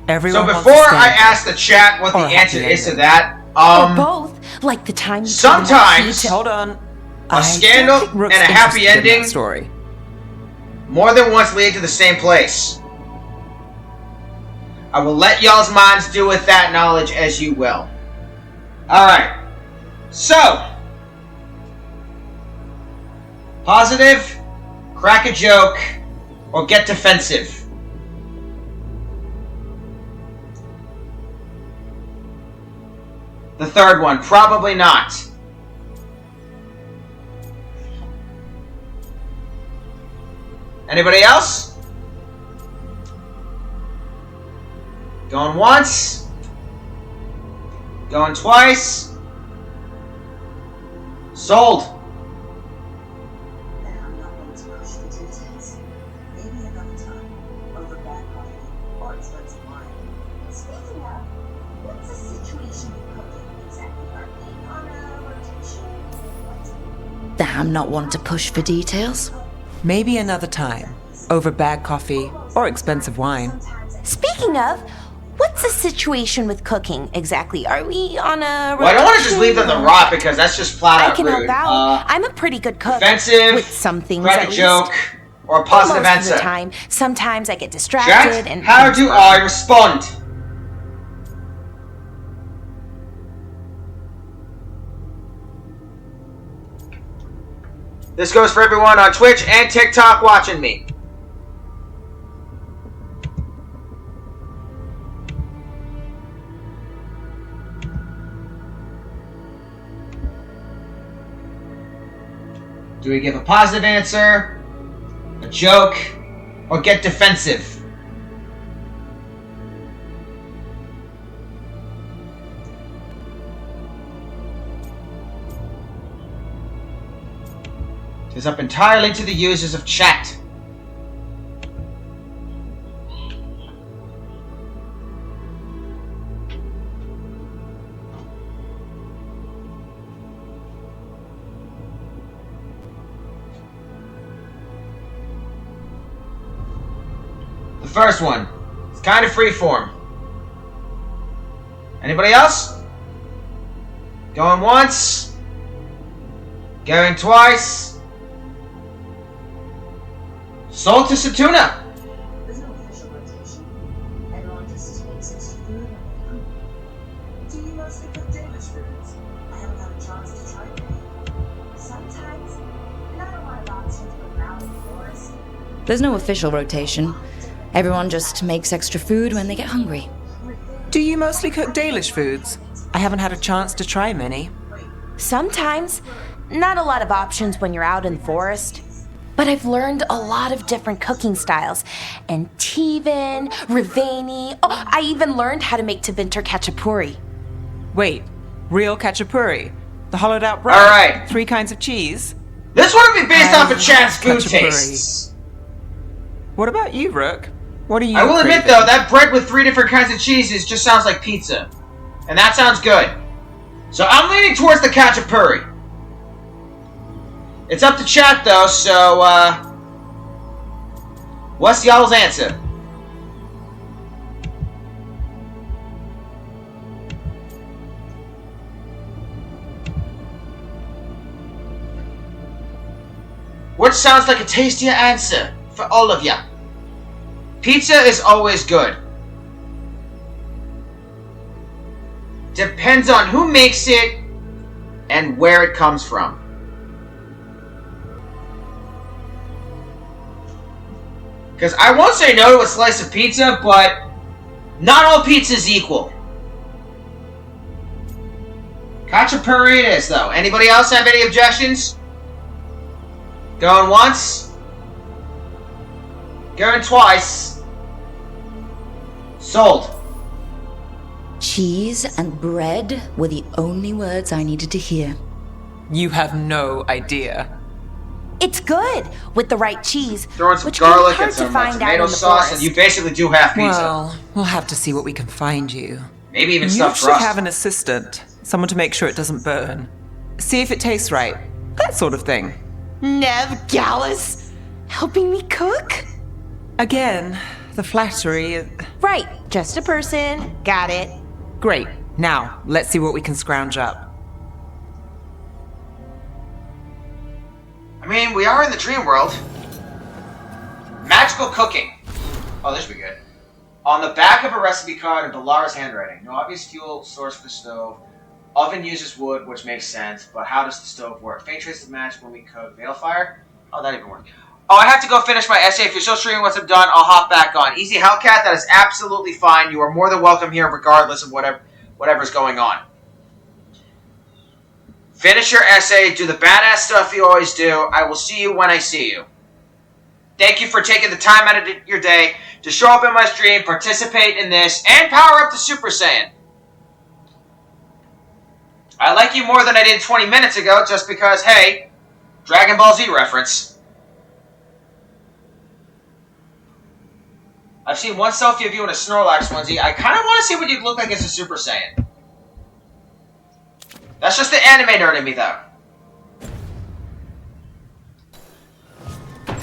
Everyone wants before to stay. I ask the chat what the Or a answer happy is to ending. that, Or both, like the time you sometimes Hold on. a scandal and a happy ending Story. more than once lead to the same place. I will let y'all's minds do with that knowledge as you will. Alright. So. Positive, crack a joke, or get defensive. The third one, probably not. Anybody else? Going once. Going twice. Sold. Then I'm not going to push the details. Maybe another time. Over bad coffee or expensive wine. Speaking of, what's the situation with cooking exactly? Are we on a rotation? What? I'm not one to push for details. Maybe another time. Over bad coffee or expensive wine. Speaking of, what's the situation with cooking exactly? Are we on a Well, I don't want to just leave them to rot because that's just flat I out can rude. help out. I'm a pretty good cook. Defensive, with some things crack at a least. joke, or a positive Most of answer. the time. Sometimes I get distracted Chat, and how do I respond? This goes for everyone on Twitch and TikTok watching me. Do we give a positive answer, a joke, or get defensive? It is up entirely to the users of chat. The first one. It's kind of freeform. Anybody else? Going once. Going twice. Sold to Satuna. There's no official There's no official rotation. Everyone just makes extra food when they get hungry. Do you mostly cook Dalish foods? I haven't had a chance to try many. Sometimes. Not a lot of options when you're out in the forest. But I've learned a lot of different cooking styles. Antivan, Rivani. Oh, I even learned how to make Tevinter Khachapuri. Wait, real khachapuri? The hollowed out bread? All right. 3 kinds of cheese? This one would be based off of Chad's food khachapuri. tastes. What about you, Rook? What are you I will admit, craving? though, that bread with 3 different kinds of cheeses just sounds like pizza. And that sounds good. So I'm leaning towards the khachapuri. It's up to chat, though, so, what's y'all's answer? What sounds like a tastier answer for all of ya? Pizza is always good. Depends on who makes it and where it comes from. Because I won't say no to a slice of pizza, but not all pizza is equal. Khachapuri it is, though. Anybody else have any objections? Going once? Going twice? Sold. Cheese and bread were the only words I needed to hear. You have no idea. It's good with the right cheese, Throw in some which can be garlic hard and to some find out tomato in the sauce, forest. and you basically do have pizza. Well, we'll have to see what we can find you. Maybe even You stuffed should crust. have an assistant, someone to make sure it doesn't burn. See if it tastes right. That sort of thing. Nev Gallus, helping me cook? Again, the flattery. Right, just a person. Got it. Great. Now, let's see what we can scrounge up. I mean, we are in the dream world. Magical cooking. Oh, this would be good. On the back of a recipe card in Balara's handwriting. No obvious fuel source for the stove. Oven uses wood, which makes sense, but how does the stove work? Faint traces of match when we cook. Veilfire? Oh, that even worked. Oh, I have to go finish my essay. If you're still streaming once I'm done, I'll hop back on. Easy Hellcat, that is absolutely fine. You are more than welcome here regardless of whatever's going on. Finish your essay. Do the badass stuff you always do. I will see you when I see you. Thank you for taking the time out of your day to show up in my stream, participate in this, and power up to Super Saiyan. I like you more than I did 20 minutes ago just because, hey, Dragon Ball Z reference. I've seen one selfie of you in a Snorlax onesie. I kind of want to see what you'd look like as a Super Saiyan. That's just the anime nerd in me, though.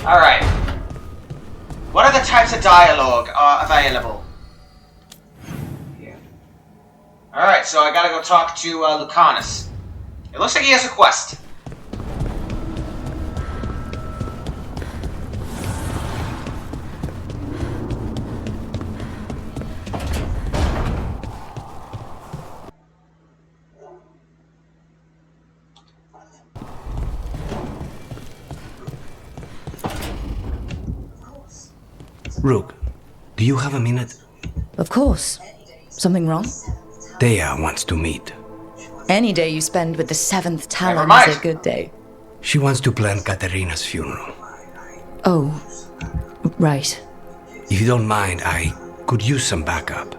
Alright. What are the types of dialogue available? Yeah. Alright, so I gotta go talk to Lucanus. It looks like he has a quest. Rook, do you have a minute? Of course. Something wrong? Dea wants to meet. Any day you spend with the 7th Talon mind. is a good day. She wants to plan Katerina's funeral. Oh, right. If you don't mind, I could use some backup.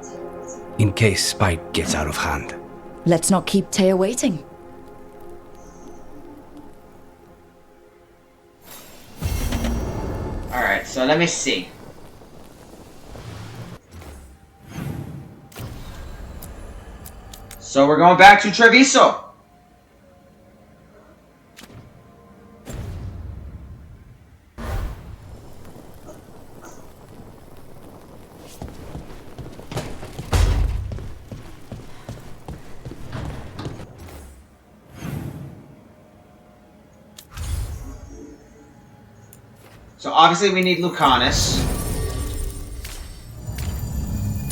In case Spike gets out of hand. Let's not keep Taya waiting. Alright, so let me see. So we're going back to Treviso. So obviously we need Lucanus.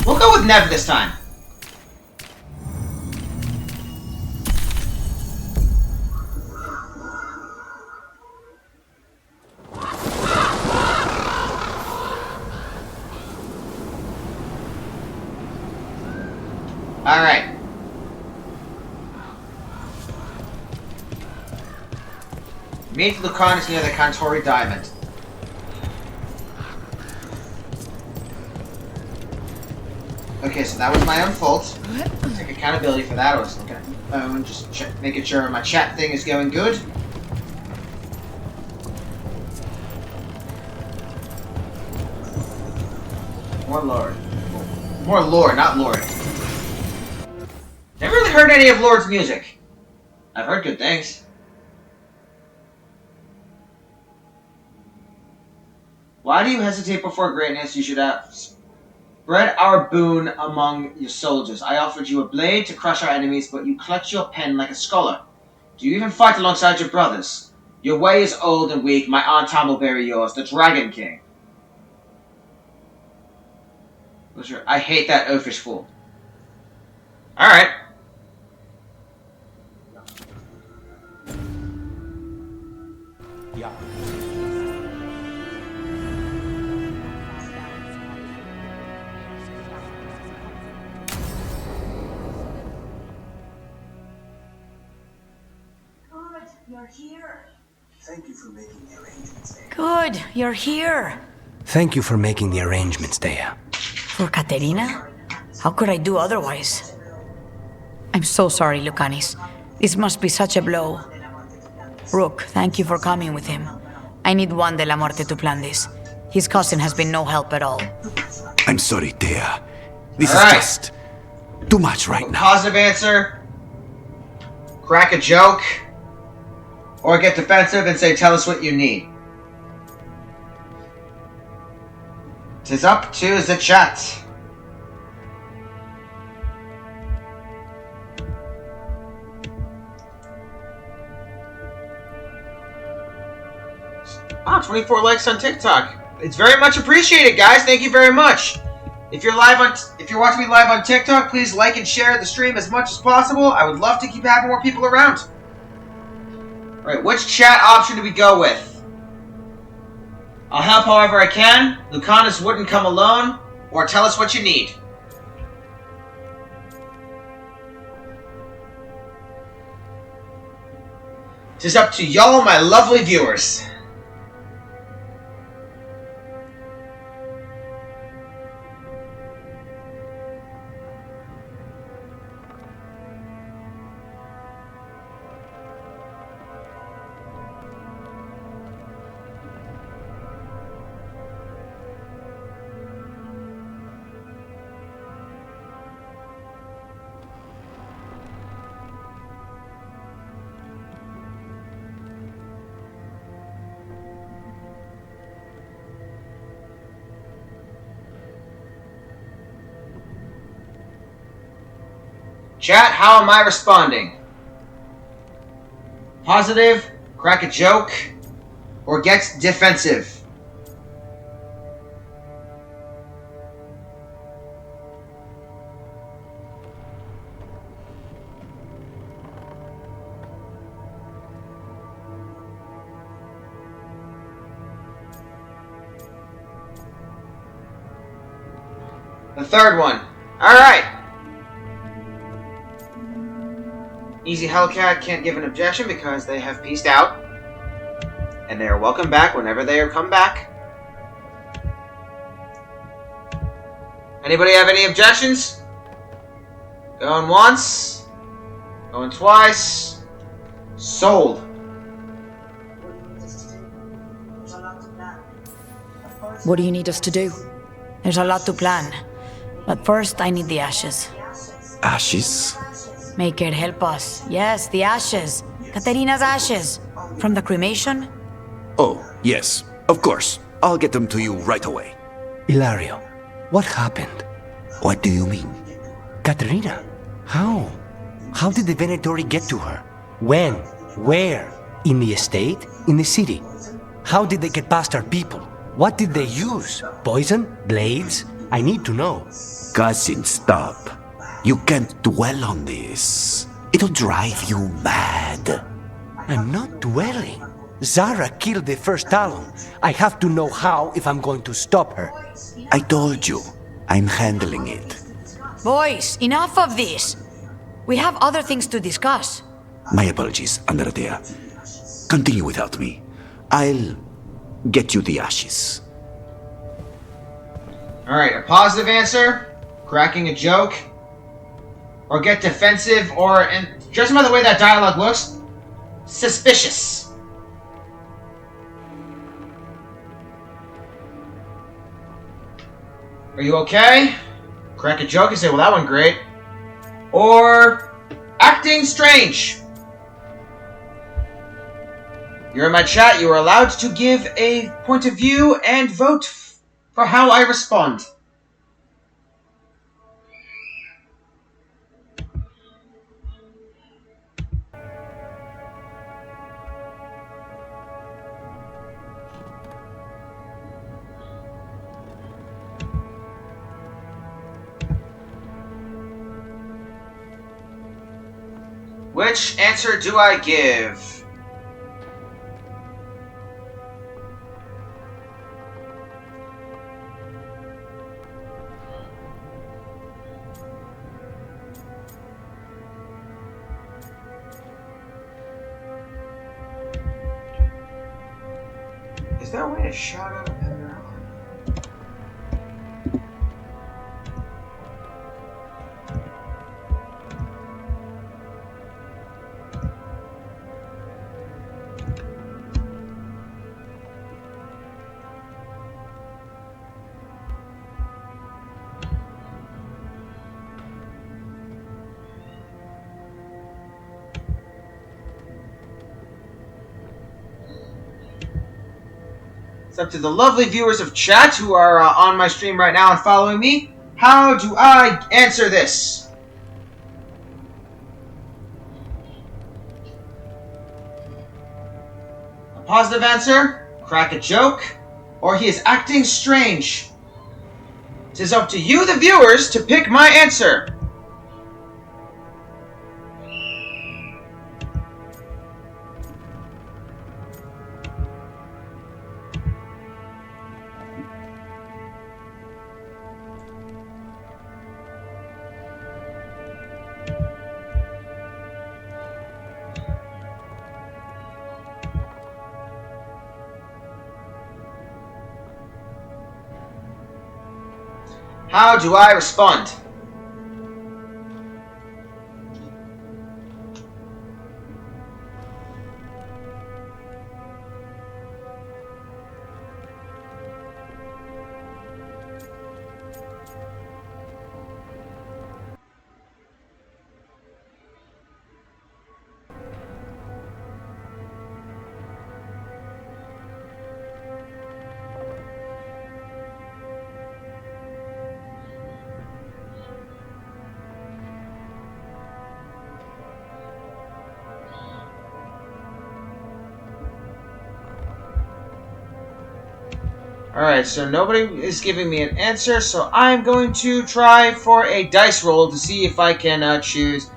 We'll go with Nev this time. Meet Lucanus near the Cantori Diamond. Okay, so that was my own fault. Take accountability for that. I was looking at my phone, just making sure my chat thing is going good. More lore. More lore, not lord. Never really heard any of Lord's music. I've heard good things. Why do you hesitate before greatness? You should have spread our boon among your soldiers. I offered you a blade to crush our enemies, but you clutch your pen like a scholar. Do you even fight alongside your brothers? Your way is old and weak. My Aunt Tom will bury yours, the Dragon King. I hate that oafish fool. Alright. Yeah. You're here. Thank you for making the arrangements, Dea. Good, you're here. Thank you for making the arrangements, Dea. For Katerina? How could I do otherwise? I'm so sorry, Lucanis. This must be such a blow. Rook, thank you for coming with him. I need Juan de la Muerte to plan this. His cousin has been no help at all. I'm sorry, Dea. This is just too much right now. Positive answer. Crack a joke. Or get defensive and say, tell us what you need. 'Tis up to the chat. Wow, 24 likes on TikTok. It's very much appreciated, guys. Thank you very much. If you're watching me live on TikTok, please like and share the stream as much as possible. I would love to keep having more people around. Alright, which chat option do we go with? I'll help however I can. Lucanus wouldn't come alone. Or tell us what you need. It's up to y'all, my lovely viewers. Chat, how am I responding? Positive, crack a joke, or get defensive? The third one. Alright. Easy Hellcat can't give an objection because they have peaced out. And they are welcome back whenever they come back. Anybody have any objections? Going once. Going twice. Sold. What do you need us to do? There's a lot to plan. But first, I need the ashes. Ashes? Make it help us. Yes, the ashes. Katerina's ashes. From the cremation? Oh, yes, of course. I'll get them to you right away. Ilario, what happened? What do you mean? Katerina, how? How did the Venatori get to her? When? Where? In the estate? In the city? How did they get past our people? What did they use? Poison? Blades? I need to know. Cousin, stop. You can't dwell on this. It'll drive you mad. I'm not dwelling. Zara killed the first Talon. I have to know how if I'm going to stop her. I told you. I'm handling it. Boys, enough of this. We have other things to discuss. My apologies, Andrea. continue without me. I'll get you the ashes. Alright, a positive answer, cracking a joke, or get defensive, or, and judging by the way that dialogue looks, suspicious. Are you okay? Crack a joke and say, well, that went great. Or acting strange. You're in my chat. You are allowed to give a point of view and vote for how I respond. Which answer do I give? Is there a way to shout out a better? Up to the lovely viewers of chat who are on my stream right now and following me. How do I answer this? A positive answer, crack a joke, or he is acting strange. It is up to you, the viewers, to pick my answer. How do I respond? Alright, so nobody is giving me an answer, so I'm going to try for a dice roll to see if I can choose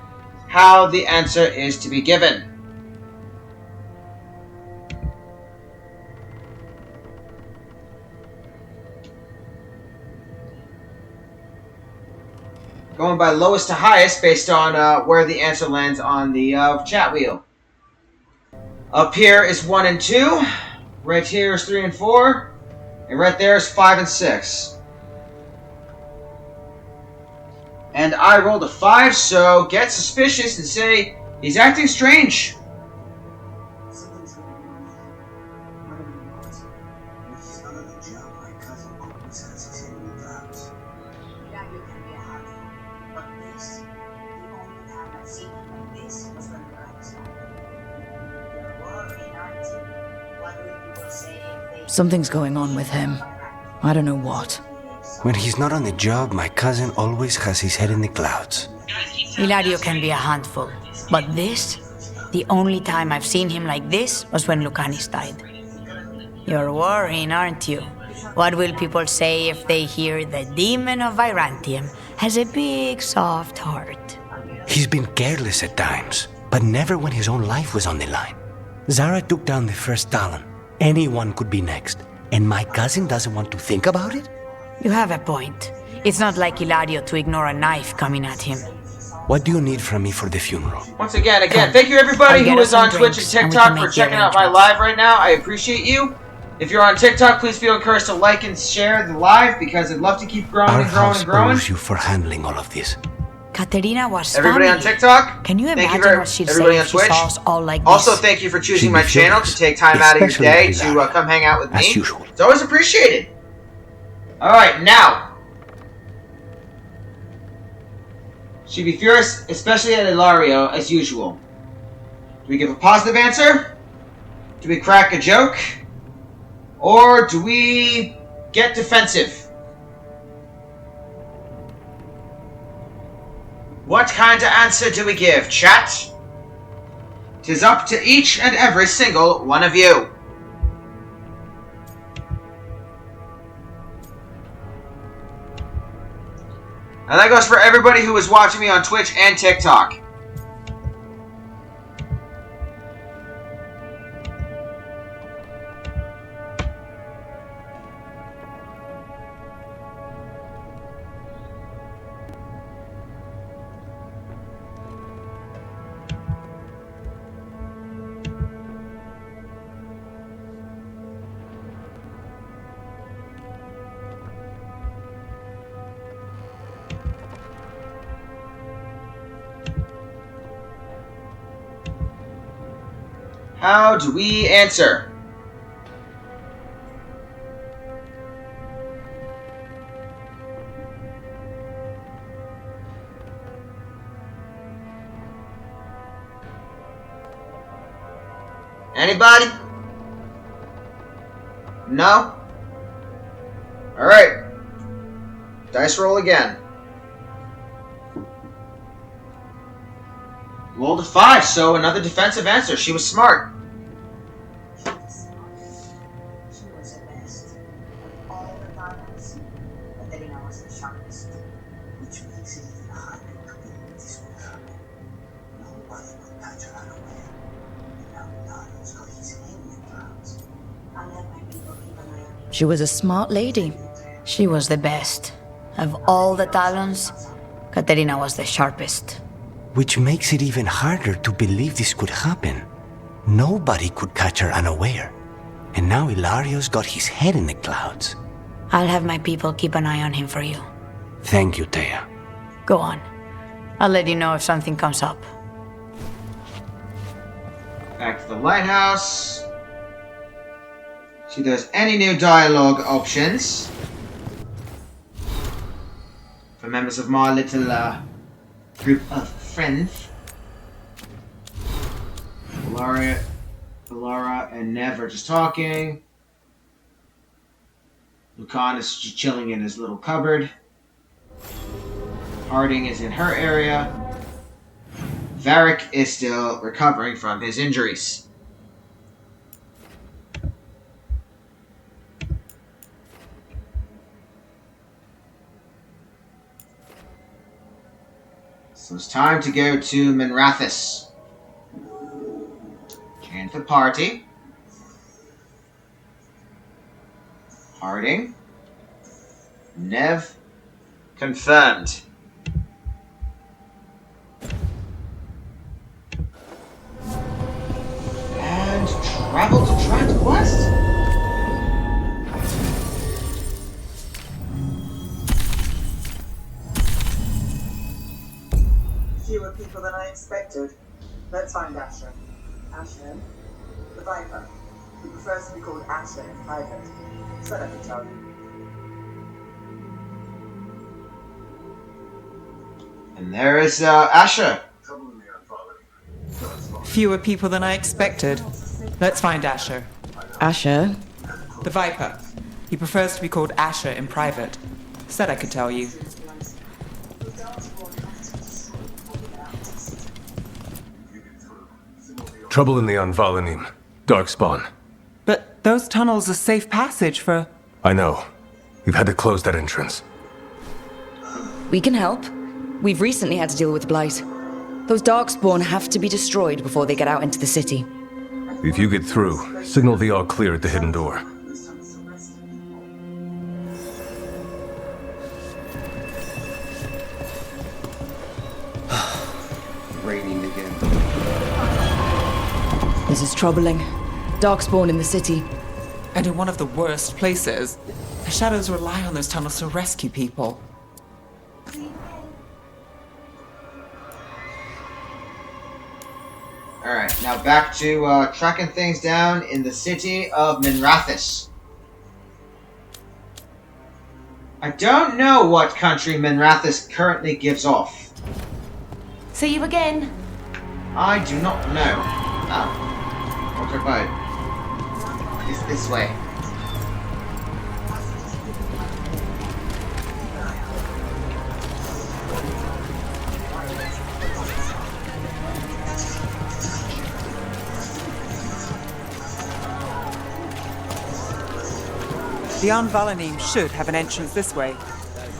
how the answer is to be given. Going by lowest to highest based on where the answer lands on the chat wheel. Up here is 1 and 2. Right here is 3 and 4. And right there is 5 and 6. And I rolled a 5, so get suspicious and say, he's acting strange. Something's going on. I don't know what. If he's not on the job, my cousin always has his head in the clouds. Yeah, you can be happy. But this, the only time I've seen him like this was when we were at his home. You're worried, aren't you? What will people say if they... Something's going on with him. I don't know what. When he's not on the job, my cousin always has his head in the clouds. Hilario can be a handful, but this, the only time I've seen him like this was when Lucanis died. You're worrying, aren't you? What will people say if they hear the demon of Virantium has a big, soft heart? He's been careless at times, but never when his own life was on the line. Zara took down the first Talon. Anyone could be next, and my cousin doesn't want to think about it? You have a point. It's not like Hilario to ignore a knife coming at him. What do you need from me for the funeral? Once again, thank you everybody I'll who get us is on some Twitch and drinks, and we TikTok can for make the checking out my arrangements. live right now. I appreciate you. If you're on TikTok, please feel encouraged to like and share the live because I'd love to keep growing Our and growing house and growing. owes you for handling all of this. Katerina was Everybody on family. TikTok, Can you thank imagine very- what she'd everybody say on if she Twitch. saw us all like Also, this? thank you for choosing She'd my be channel to furious, take time out of your especially day Hilaria, to come hang out with me. as usual. It's always appreciated. Alright, now. She'd be furious, especially at Ilario, as usual. Do we give a positive answer? Do we crack a joke? Or do we get defensive? What kind of answer do we give, chat? 'Tis up to each and every single one of you. And that goes for everybody who is watching me on Twitch and TikTok. How do we answer? Anybody? No? Alright. Dice roll again. Rolled a 5, so another defensive answer. She was smart. She was the best. Of all the diamonds, Katerina was the sharpest. Which makes it even harder to believe this would happen. Nobody would catch her unaware. And now Dario's got his head in the clouds. I'll let my people keep an eye on you. She was a smart lady. She was the best. Of all the talons, Katerina was the sharpest. Which makes it even harder to believe this could happen. Nobody could catch her unaware. And now Ilario's got his head in the clouds. I'll have my people keep an eye on him for you. Thank you, Thea. Go on. I'll let you know if something comes up. Back to the lighthouse. See if there's any new dialogue options for members of my little group of friends. Laura and Nev are just talking. Lucan is just chilling in his little cupboard. Harding is in her area. Varric is still recovering from his injuries. So it's time to go to Minrathis. Join the party. Harding. Nev. Confirmed. And travel to Trent West? Fewer people than I expected. Let's find Asher. Asher? The Viper. He prefers to be called Asher in private. Said I could tell you. And there is Asher. Fewer people than I expected. Let's find Asher. Asher? The Viper. He prefers to be called Asher in private. Said I could tell you. Trouble in the Anvalanim. Darkspawn. But those tunnels are safe passage for... I know. We've had to close that entrance. We can help. We've recently had to deal with Blight. Those Darkspawn have to be destroyed before they get out into the city. If you get through, signal the all clear at the hidden door. This is troubling. Darkspawn in the city. And in one of the worst places. The shadows rely on those tunnels to rescue people. Alright, now back to tracking things down in the city of Minrathis. I don't know what country Minrathis currently gives off. See you again. I do not know. What about? It's this way. The Anvalanim should have an entrance this way.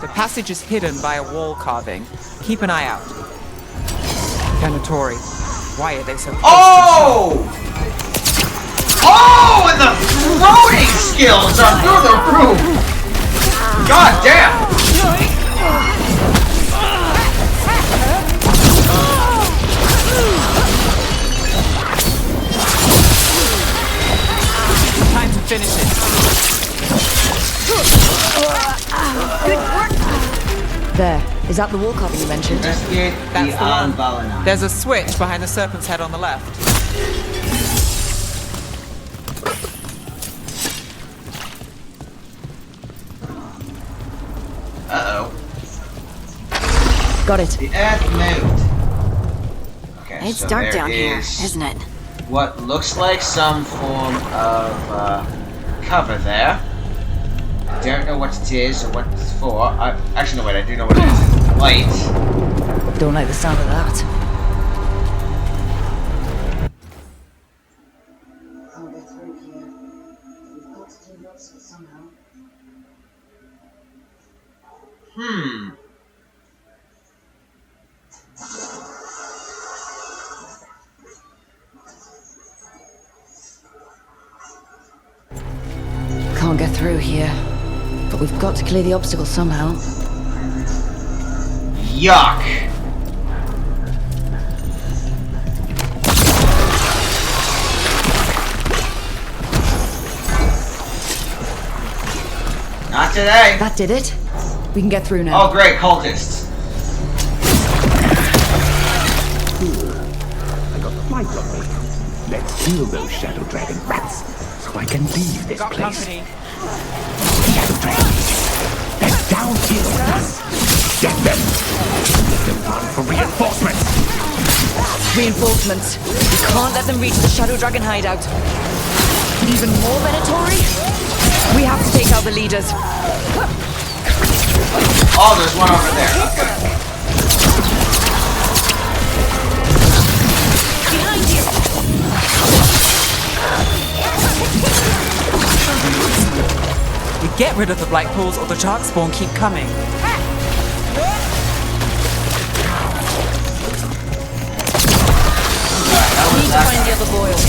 The passage is hidden by a wall carving. Keep an eye out. Canatori, why are they so close Oh! Oh, and the throwing skills are through the roof! God damn! Time to finish it. There. Is that the wall carving you mentioned? Investigate That's the the one. Anvalana. There's a switch behind the serpent's head on the left. Uh-oh. Got it. The earth moved. Okay, It's so dark there down here, is isn't it? what looks like some form of cover there. I don't know what it is or what it's for. Actually, no, wait, I do know what it is. It's light. Don't like the sound of that. Can't get through here. We've got to do lots of it somehow. Can't get through here. But we've got to clear the obstacle somehow. Yuck! Not today! That did it. We can get through now. Oh great, cultists. I got the flight on me. Let's kill those shadow dragon rats so I can leave this place. Company. Shadow dragons, they're down here with us. Get them. They'll run for reinforcements. Reinforcements. We can't let them reach the Shadow Dragon hideout. Even more Venatori? We have to take out the leaders. Oh, there's one over there. Okay. Behind you! We get rid of the black pools or the darkspawn keep coming. Need to find the other boils.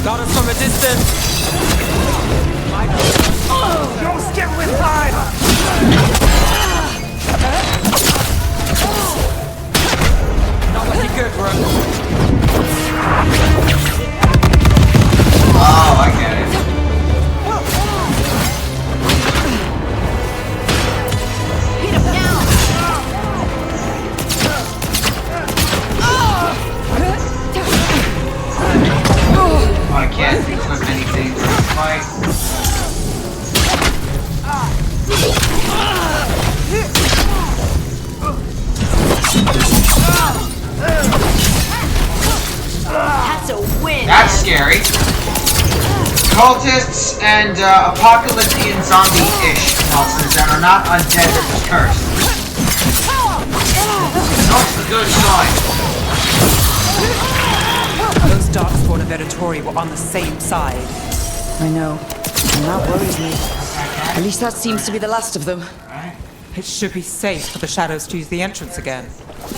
Got us from a distance. Don't skip with time. Not looking good, bro. Oh, I get it. Hit him now! Oh, I can't equip anything for the fight. That's a win. That's scary. Cultists and apocalyptic zombie-ish monsters that are not undead or just cursed. That's a good sign. Those darkspawn and Venatori were on the same side. I know. And that worries me. At least that seems to be the last of them. It should be safe for the shadows to use the entrance again.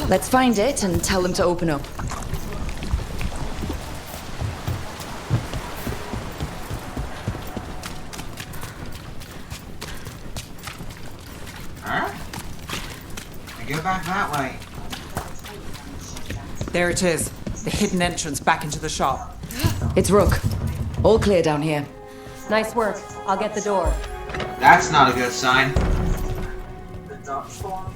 Let's find it and tell them to open up. Huh? I go back that way. There it is. The hidden entrance back into the shop. It's Rook. All clear down here. Nice work. I'll get the door. That's not a good sign. The darkspawn.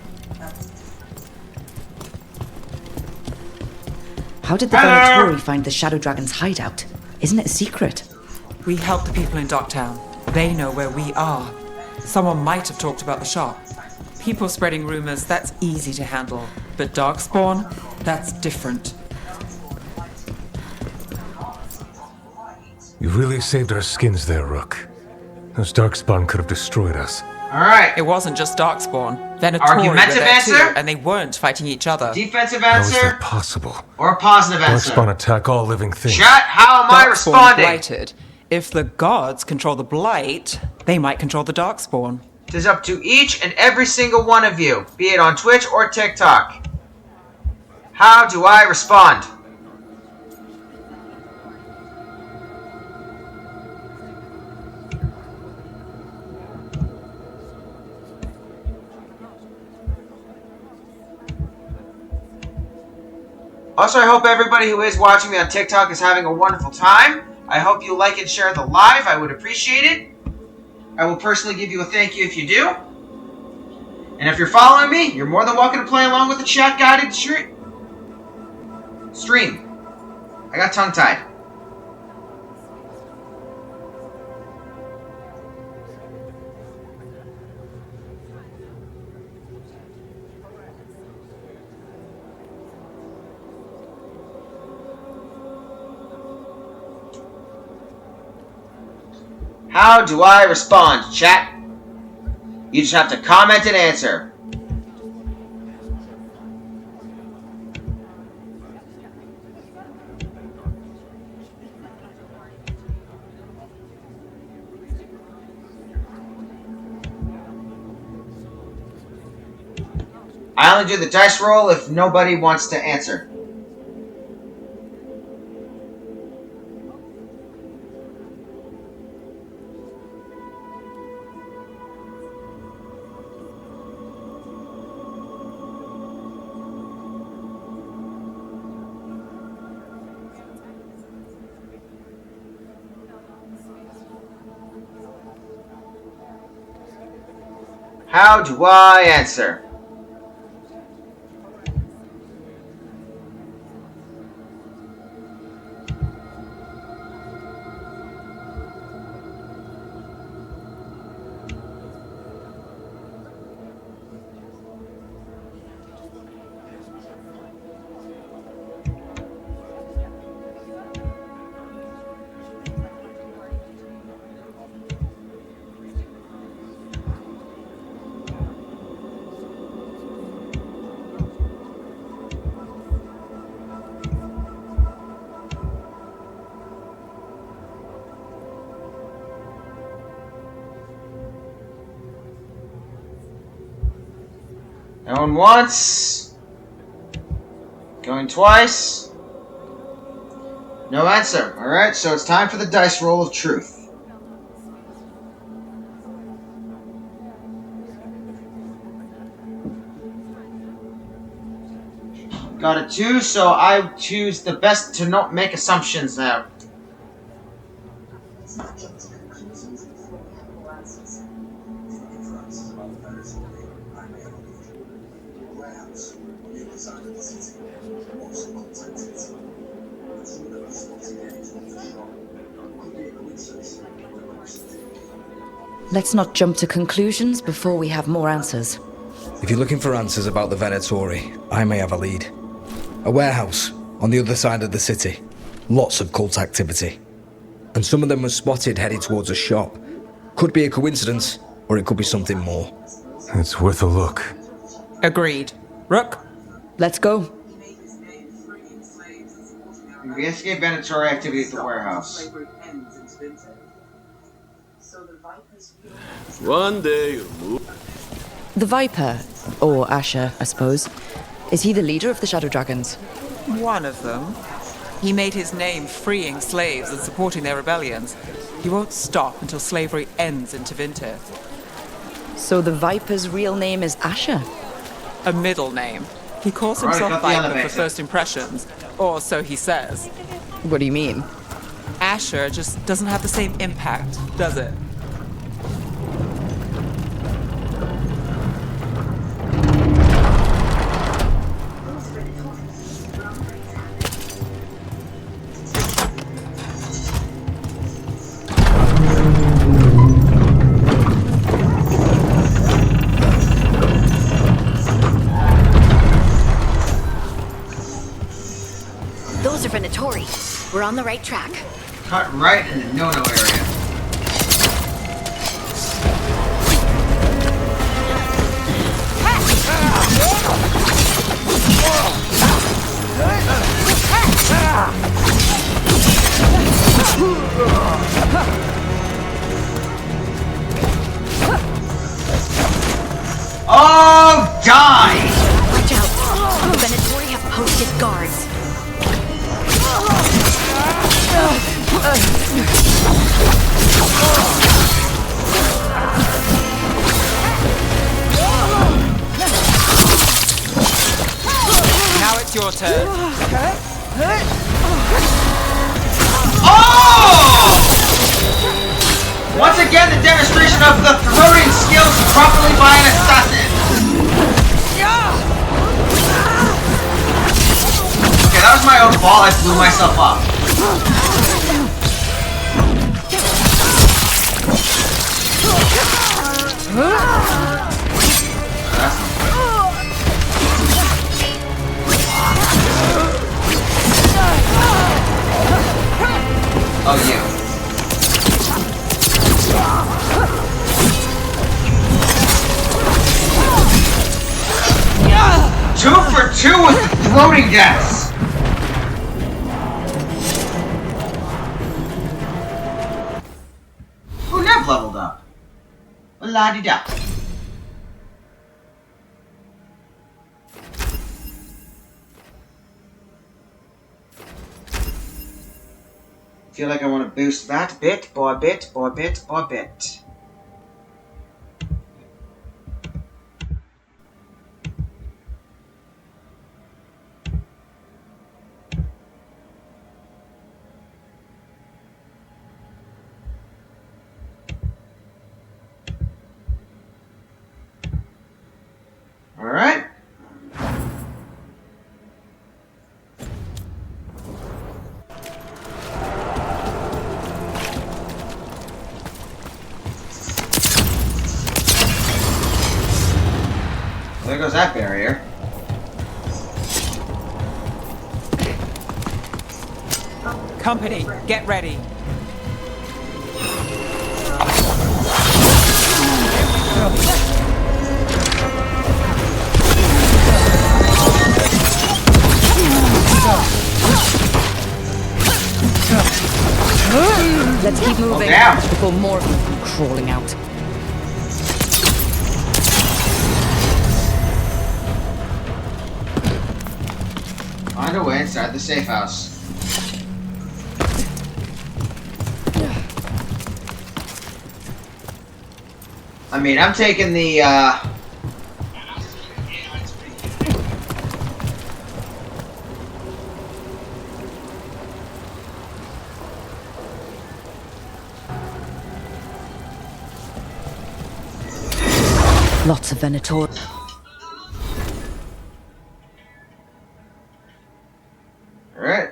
How did the Veilguard find the Shadow Dragon's hideout? Isn't it a secret? We help the people in Docktown. They know where we are. Someone might have talked about the shop. People spreading rumors, that's easy to handle. But Darkspawn, that's different. You really saved our skins there, Rook. Those Darkspawn could have destroyed us. Alright. It wasn't just Darkspawn. Venatori Argumentative were there answer? too, and they weren't fighting each other. Defensive How is answer? that possible? Or a positive answer? Darkspawn attack all living things. Chat, how am I responding? Blighted. If the gods control the Blight, they might control the Darkspawn. It is up to each and every single one of you, be it on Twitch or TikTok. How do I respond? Also, I hope everybody who is watching me on TikTok is having a wonderful time. I hope you like and share the live. I would appreciate it. I will personally give you a thank you if you do. And if you're following me, you're more than welcome to play along with the chat guided stream. I got tongue-tied. How do I respond, chat? You just have to comment and answer. I only do the dice roll if nobody wants to answer. How do I answer? Going once. Going twice. No answer. Alright, so it's time for the dice roll of truth. Got a 2, so I choose the best to not make assumptions now. Let's not jump to conclusions before we have more answers. If you're looking for answers about the Venatori, I may have a lead. A warehouse on the other side of the city. Lots of cult activity. And some of them were spotted headed towards a shop. Could be a coincidence, or it could be something more. It's worth a look. Agreed. Rook? Let's go. Investigate Venatori activity at the warehouse. One day The Viper, or Asher, I suppose. Is he the leader of the Shadow Dragons? One of them. He made his name freeing slaves and supporting their rebellions. He won't stop until slavery ends in Tevinter. So the Viper's real name is Asher? a middle name. He calls Alright, himself got the Viper for elevator. first impressions, or so he says. What do you mean? Asher just doesn't have the same impact, does it? Those are Venatori. We're on the right track. Cut right in the no-no area. Oh, die! Watch out. Venatori have posted guards. Now it's your turn. Oh! Once again, the demonstration of the throwing skills properly by an assassin. Okay, that was my own fault. I blew myself up. Oh, you. Two for two with the floating deaths. Who never leveled up? La-di-da. Feel like I want to boost that bit by bit by bit by bit. All right. There goes that barrier. Company, get ready. Let's keep moving before more of them come crawling out. Find a way inside the safe house. I mean, I'm taking the, Lots of Venator. Alright.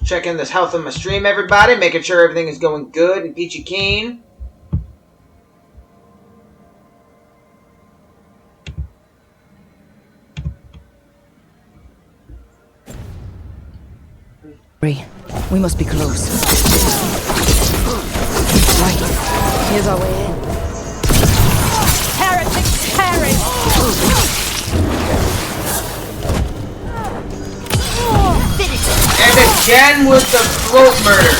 Checking this health on my stream, everybody. Making sure everything is going good and peachy keen. We must be close. Right. Here's our way in. Heretics, perish! And again with the throat murder.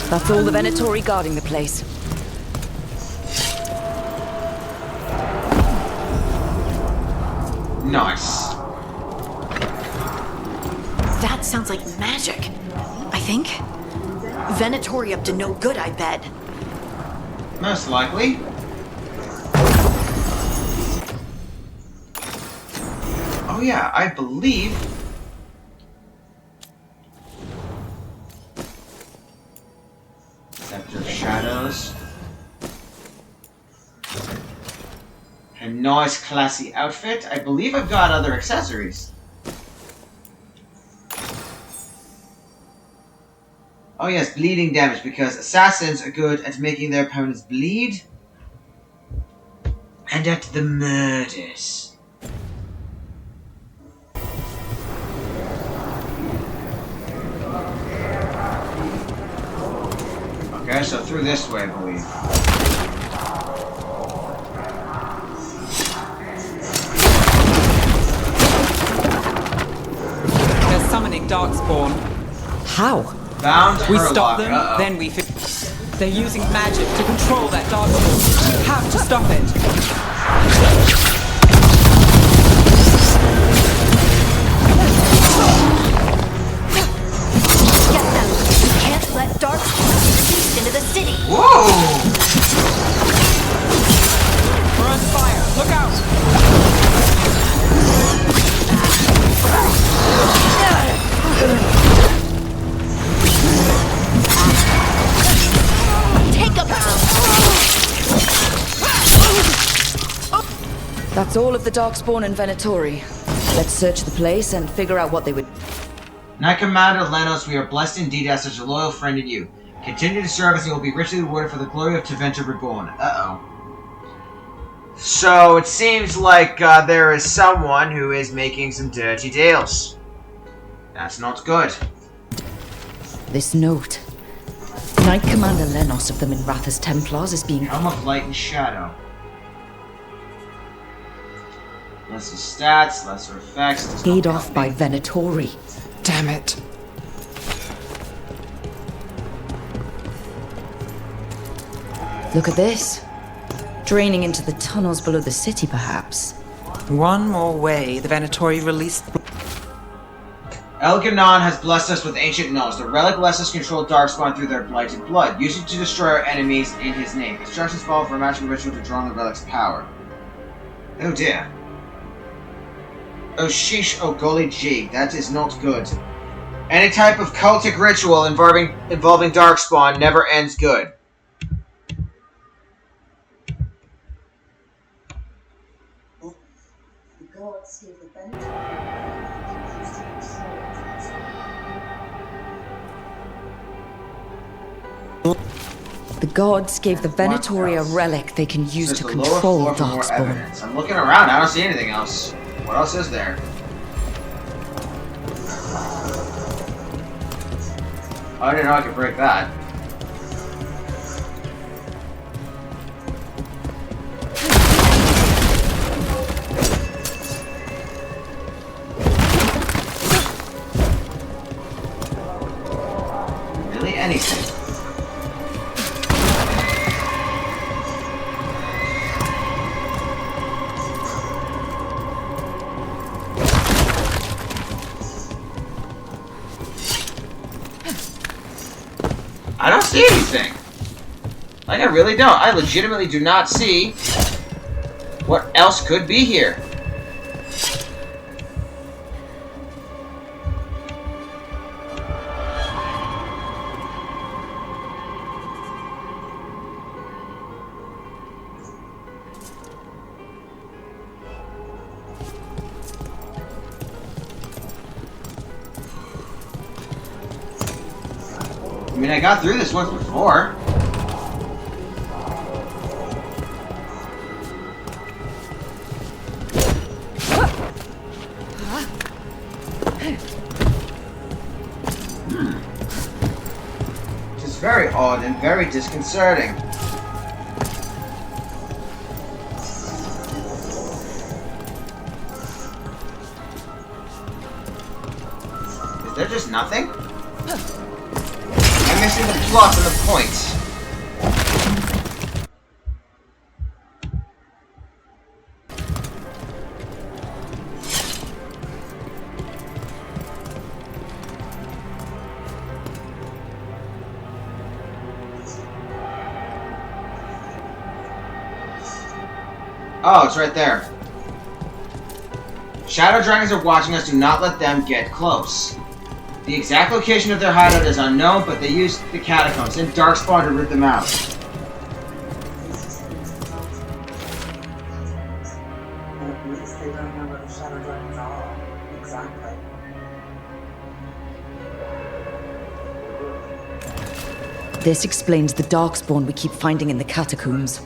That's all the Venatori guarding the place. Nice. That sounds like magic, I think. Venatori up to no good, I bet. Most likely. Oh yeah, I believe... Scepter of Shadows. A nice classy outfit. I believe I've got other accessories. Oh yes, bleeding damage, because assassins are good at making their opponents bleed. And at the murders. Okay, so through this way, I believe. They're summoning Darkspawn. How? Bound We Herlock. stop them, then we... They're using magic to control that Darkspawn. You have to stop it. Get them! You can't let Darkspawn release into the city! Whoa! We're on fire! Look out! Take a bow! That's all of the Darkspawn and Venatori. Let's search the place and figure out what they would... Knight Commander Lenos, we are blessed indeed to have such a loyal friend in you. Continue to serve us and you will be richly rewarded for the glory of Teventa Reborn. Uh-oh. So, it seems like there is someone who is making some dirty deals. That's not good. This note. Knight Commander Lenos of the Minrathous Templars is being... Helm of Light and Shadow. Lesser stats, lesser effects. Paid off by Venatori. Damn it. Look at this. Draining into the tunnels below the city, perhaps. One more way the Venatori released... Elganon has blessed us with ancient knowledge. The relic lets us control Darkspawn through their blighted blood. Use it to destroy our enemies in his name. Instructions follow for a magical ritual to draw on the relic's power. Oh dear. Oh sheesh, oh golly gee, that is not good. Any type of cultic ritual involving Darkspawn never ends good. The gods gave the benefit. The gods gave the Venatori a relic they can use to control Darkspawn. I'm looking around, I don't see anything else. What else is there? Oh, I didn't know I could break that. Really? Anything. I don't see anything. Like, I really don't. I legitimately do not see what else could be here. I mean, I got through this once before. Which is very odd and very disconcerting. Is there just nothing? I'm missing the plot and the point. Oh, it's right there. Shadow dragons are watching us. Do not let them get close. The exact location of their hideout is unknown, but they used the catacombs and Darkspawn to root them out. And at least they don't know where the shadow dragons are. Exactly. This explains the Darkspawn we keep finding in the catacombs.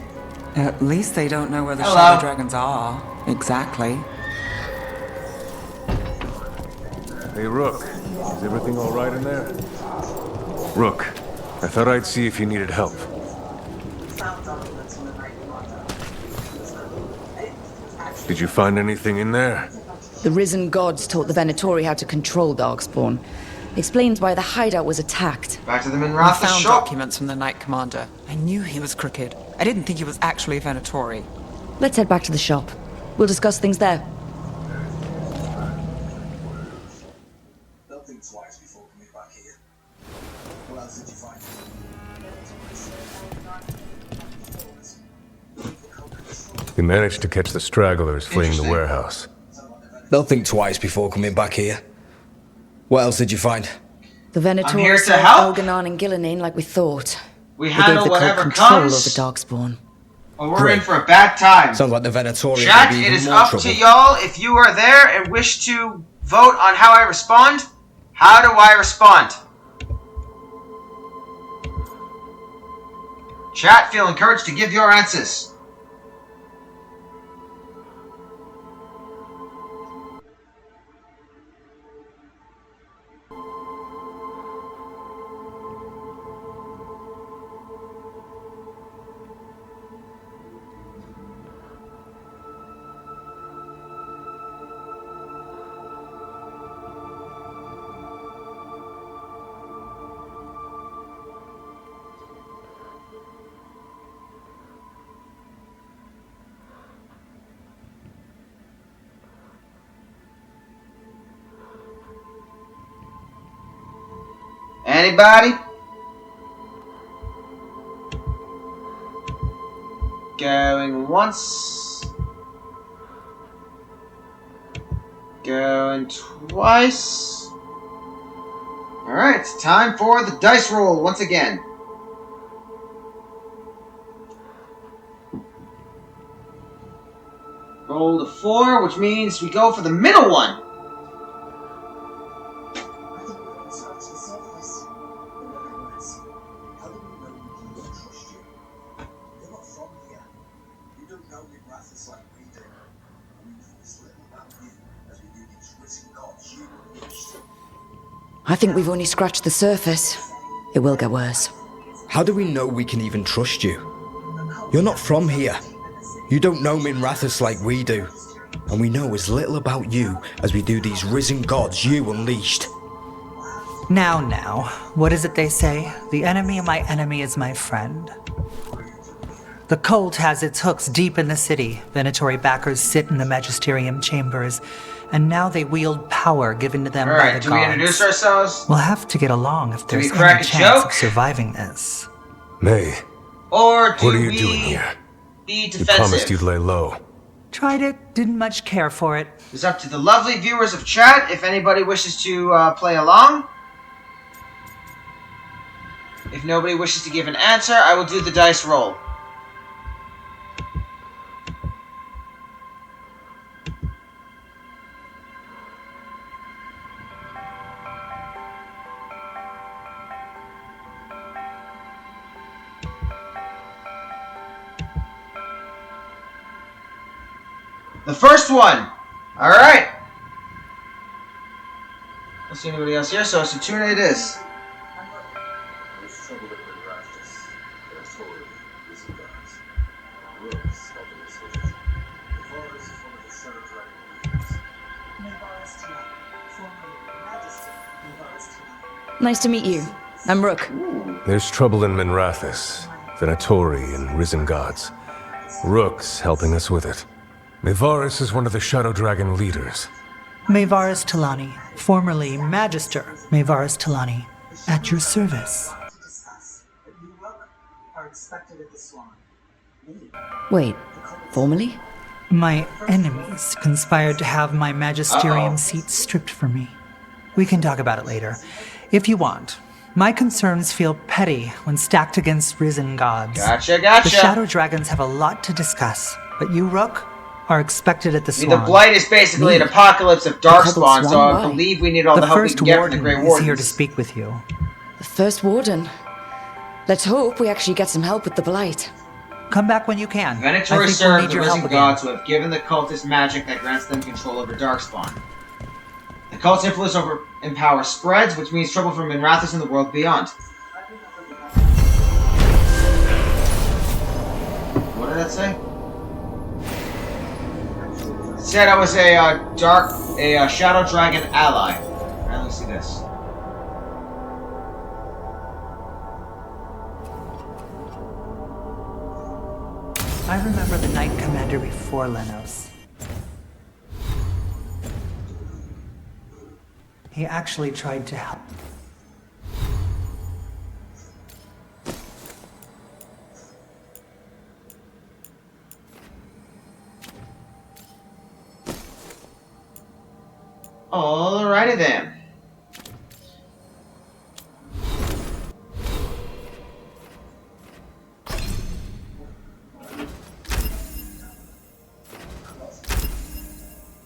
At least they don't know where the Hello. shadow dragons are. Exactly. Hey, Rook. Is everything all right in there? Rook, I thought I'd see if you needed help. Did you find anything in there? The risen gods taught the Venatori how to control Darkspawn. Explains why the hideout was attacked. Back to the I Minrathous found shop. documents from the Knight Commander. I knew he was crooked. I didn't think he was actually a Venatori. Let's head back to the shop. We'll discuss things there. Don't think twice before coming back here. What else did you find? We managed to catch the stragglers fleeing the warehouse. They'll think twice before coming back here. What else did you find? The I'm here Venatori to served help. Elganon and Gillinane like we thought. We They handle gave the cult whatever control comes. over Darkspawn. Well, we're Great. in for a bad time. Sounds like the Venatori Chat, may be it even is more up trouble. to y'all if you are there and wish to vote on how I respond. How do I respond? Chat, feel encouraged to give your answers. Anybody? Going once. Going twice. Alright, time for the dice roll once again. Rolled a 4, which means we go for the middle one. I think we've only scratched the surface. It will get worse. How do we know we can even trust you? You're not from here. You don't know Minrathous like we do. And we know as little about you as we do these risen gods you unleashed. Now, what is it they say? The enemy of my enemy is my friend. The cult has its hooks deep in the city. Venatori backers sit in the magisterium chambers, and now they wield power given to them by the Alright, gods. do we introduce ourselves? We'll have to get along if Do we there's crack any a chance joke? of surviving this. May, Or do what are you we doing here? be You promised defensive? you'd lay low. Tried it, didn't much care for it. It's up to the lovely viewers of chat if anybody wishes to play along. If nobody wishes to give an answer, I will do the dice roll. The first one! Alright! Don't see anybody else here, so Satuna it is. Nice to meet you. I'm Rook. There's trouble in Minrathous, Venatori and risen gods. Rook's helping us with it. Mevaris is one of the Shadow Dragon leaders. Mevaris Talani, formerly Magister Mevaris Talani, at your service. Are expected at the Swan. Wait, formally? My enemies conspired to have my magisterium seat stripped from me. We can talk about it later, if you want. My concerns feel petty when stacked against risen gods. Gotcha. The Shadow Dragons have a lot to discuss, but you, Rook, are expected at the Swan. The Blight is basically an apocalypse of Darkspawn, so I believe we need all the help we can get from the Grey Wardens. Is here to speak with you. The First Warden. Let's hope we actually get some help with the Blight. Come back when you can. Venatori serves the risen gods who have given the cultist magic that grants them control over Darkspawn. The cult's influence in power spreads, which means trouble for Minrathous and the world beyond. What did that say? It said I was a Shadow Dragon ally. Alright, let me see this. I remember the Knight Commander before Lenos. He actually tried to help. Alrighty then.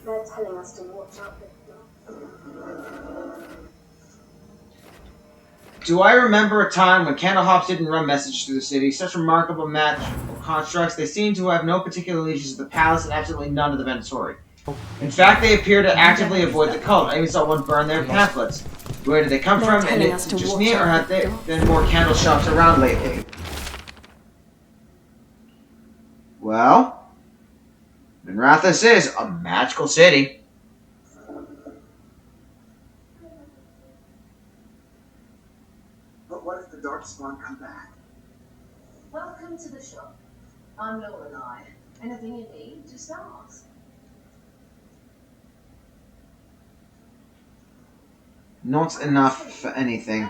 They're telling us to watch out for Do I remember a time when Candlehops didn't run messages through the city? Such remarkable magical constructs, they seem to have no particular allegiance to the palace and absolutely none to the Venatori. In fact, they appear to actively avoid the cult. I even saw one burn their pamphlets. Where did they come from? And it's just me, or have there been more candle shops around lately? Well, Minrathous is a magical city. But what if the Darkspawn come back? Welcome to the shop. I'm Lorelei. Anything you need, just ask. Not enough for anything. I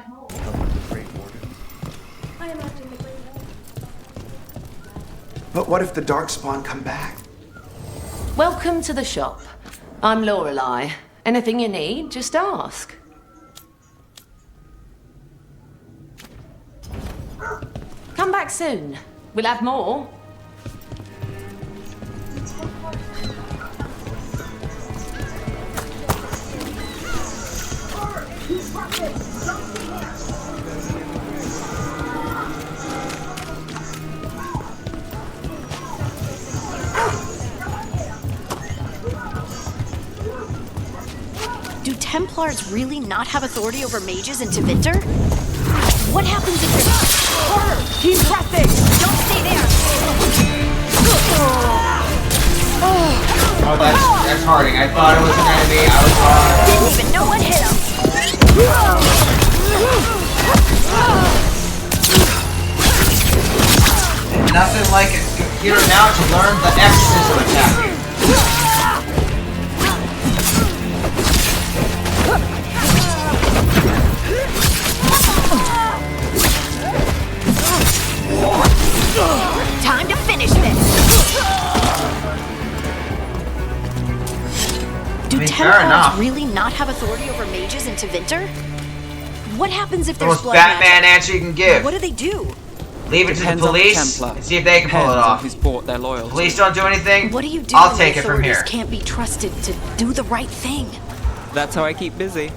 am acting the Great Warden. But what if the Darkspawn come back? Welcome to the shop. I'm Lorelei. Anything you need, just ask. Come back soon. We'll have more. Do Templars really not have authority over mages in Tevinter? What happens if they're... Horror! Keep pressing! Don't stay there! Oh, that's Harding. I thought it was an enemy. I was wrong. Didn't even know what hit him! Nothing like a computer now to learn the exorcism attack. Time to finish this! Do Templars really not have authority over mages in Tevinter? What happens if The there's most blood Batman magic? answer you can give. What do they do? Leave it to the police and see if they can pull it off. Who's bought their loyalty. Police don't do anything. What do you do I'll when take the it from here. authorities can't be trusted to do the right thing? That's how I keep busy.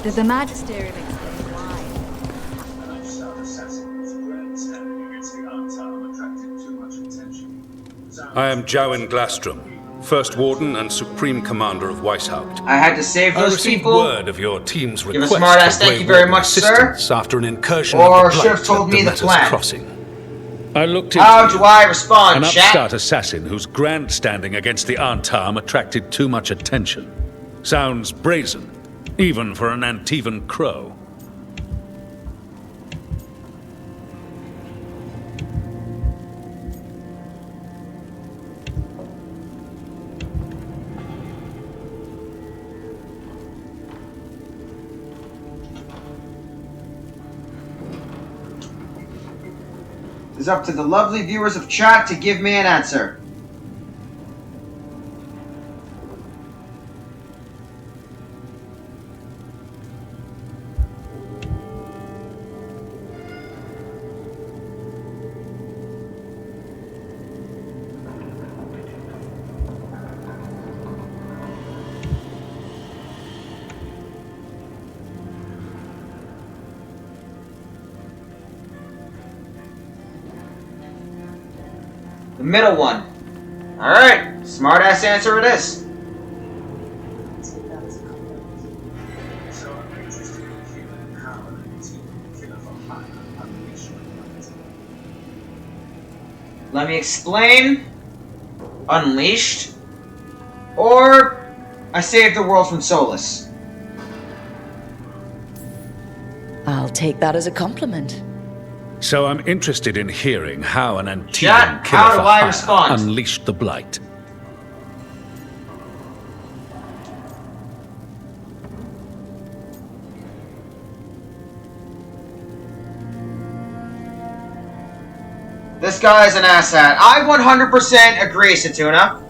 Did the Magisterium explain why? I am Jowen Glastrom, First Warden and Supreme Commander of Weishaupt. I had to save those I received people. word of your team's Give a request smart ass for thank Grey you very Warden much, sir. assistance after an incursion Or of the should have Blight told at me the Demeter's plan. Crossing. I looked into How do I respond, an chat? upstart assassin whose grandstanding against the Antam attracted too much attention. Sounds brazen, even for an Antivan crow. It's up to the lovely viewers of chat to give me an answer. The middle one. Alright, smartass answer it is. So I'm interested in hearing how an team killer for hire unleashed the Let me explain. Unleashed. Or I saved the world from Solus. I'll take that as a compliment. So I'm interested in hearing how an Antivan Chat, killer how for do I hire respond? unleashed the Blight. This guy is an asshat. I 100% agree, Satuna.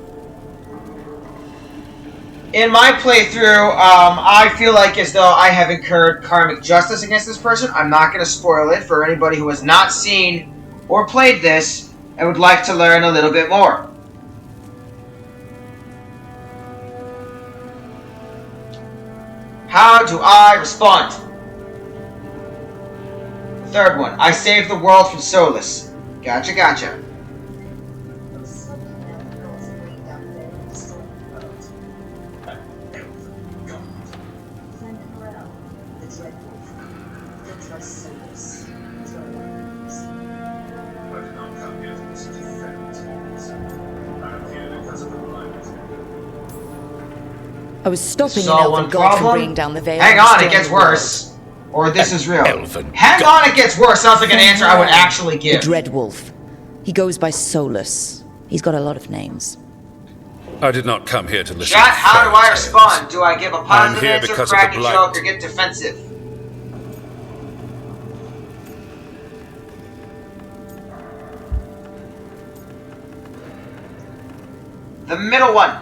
In my playthrough, I feel like as though I have incurred karmic justice against this person. I'm not going to spoil it for anybody who has not seen or played this and would like to learn a little bit more. How do I respond? The third one. I saved the world from Solus. Gotcha, gotcha. I was stopping an Saw one elven god from problem? bringing down the veil. Hang and on, it destroying gets the world. worse. Or this is real. Elven Hang on, it gets worse sounds like an answer I would actually The give. Dread Wolf. He goes by Solus. He's got a lot of names. I did not come here to listen Chat, to how do fairy I tales. respond? Do I give a I'm positive here answer, because of crack the a Blight. joke, or get defensive? The middle one.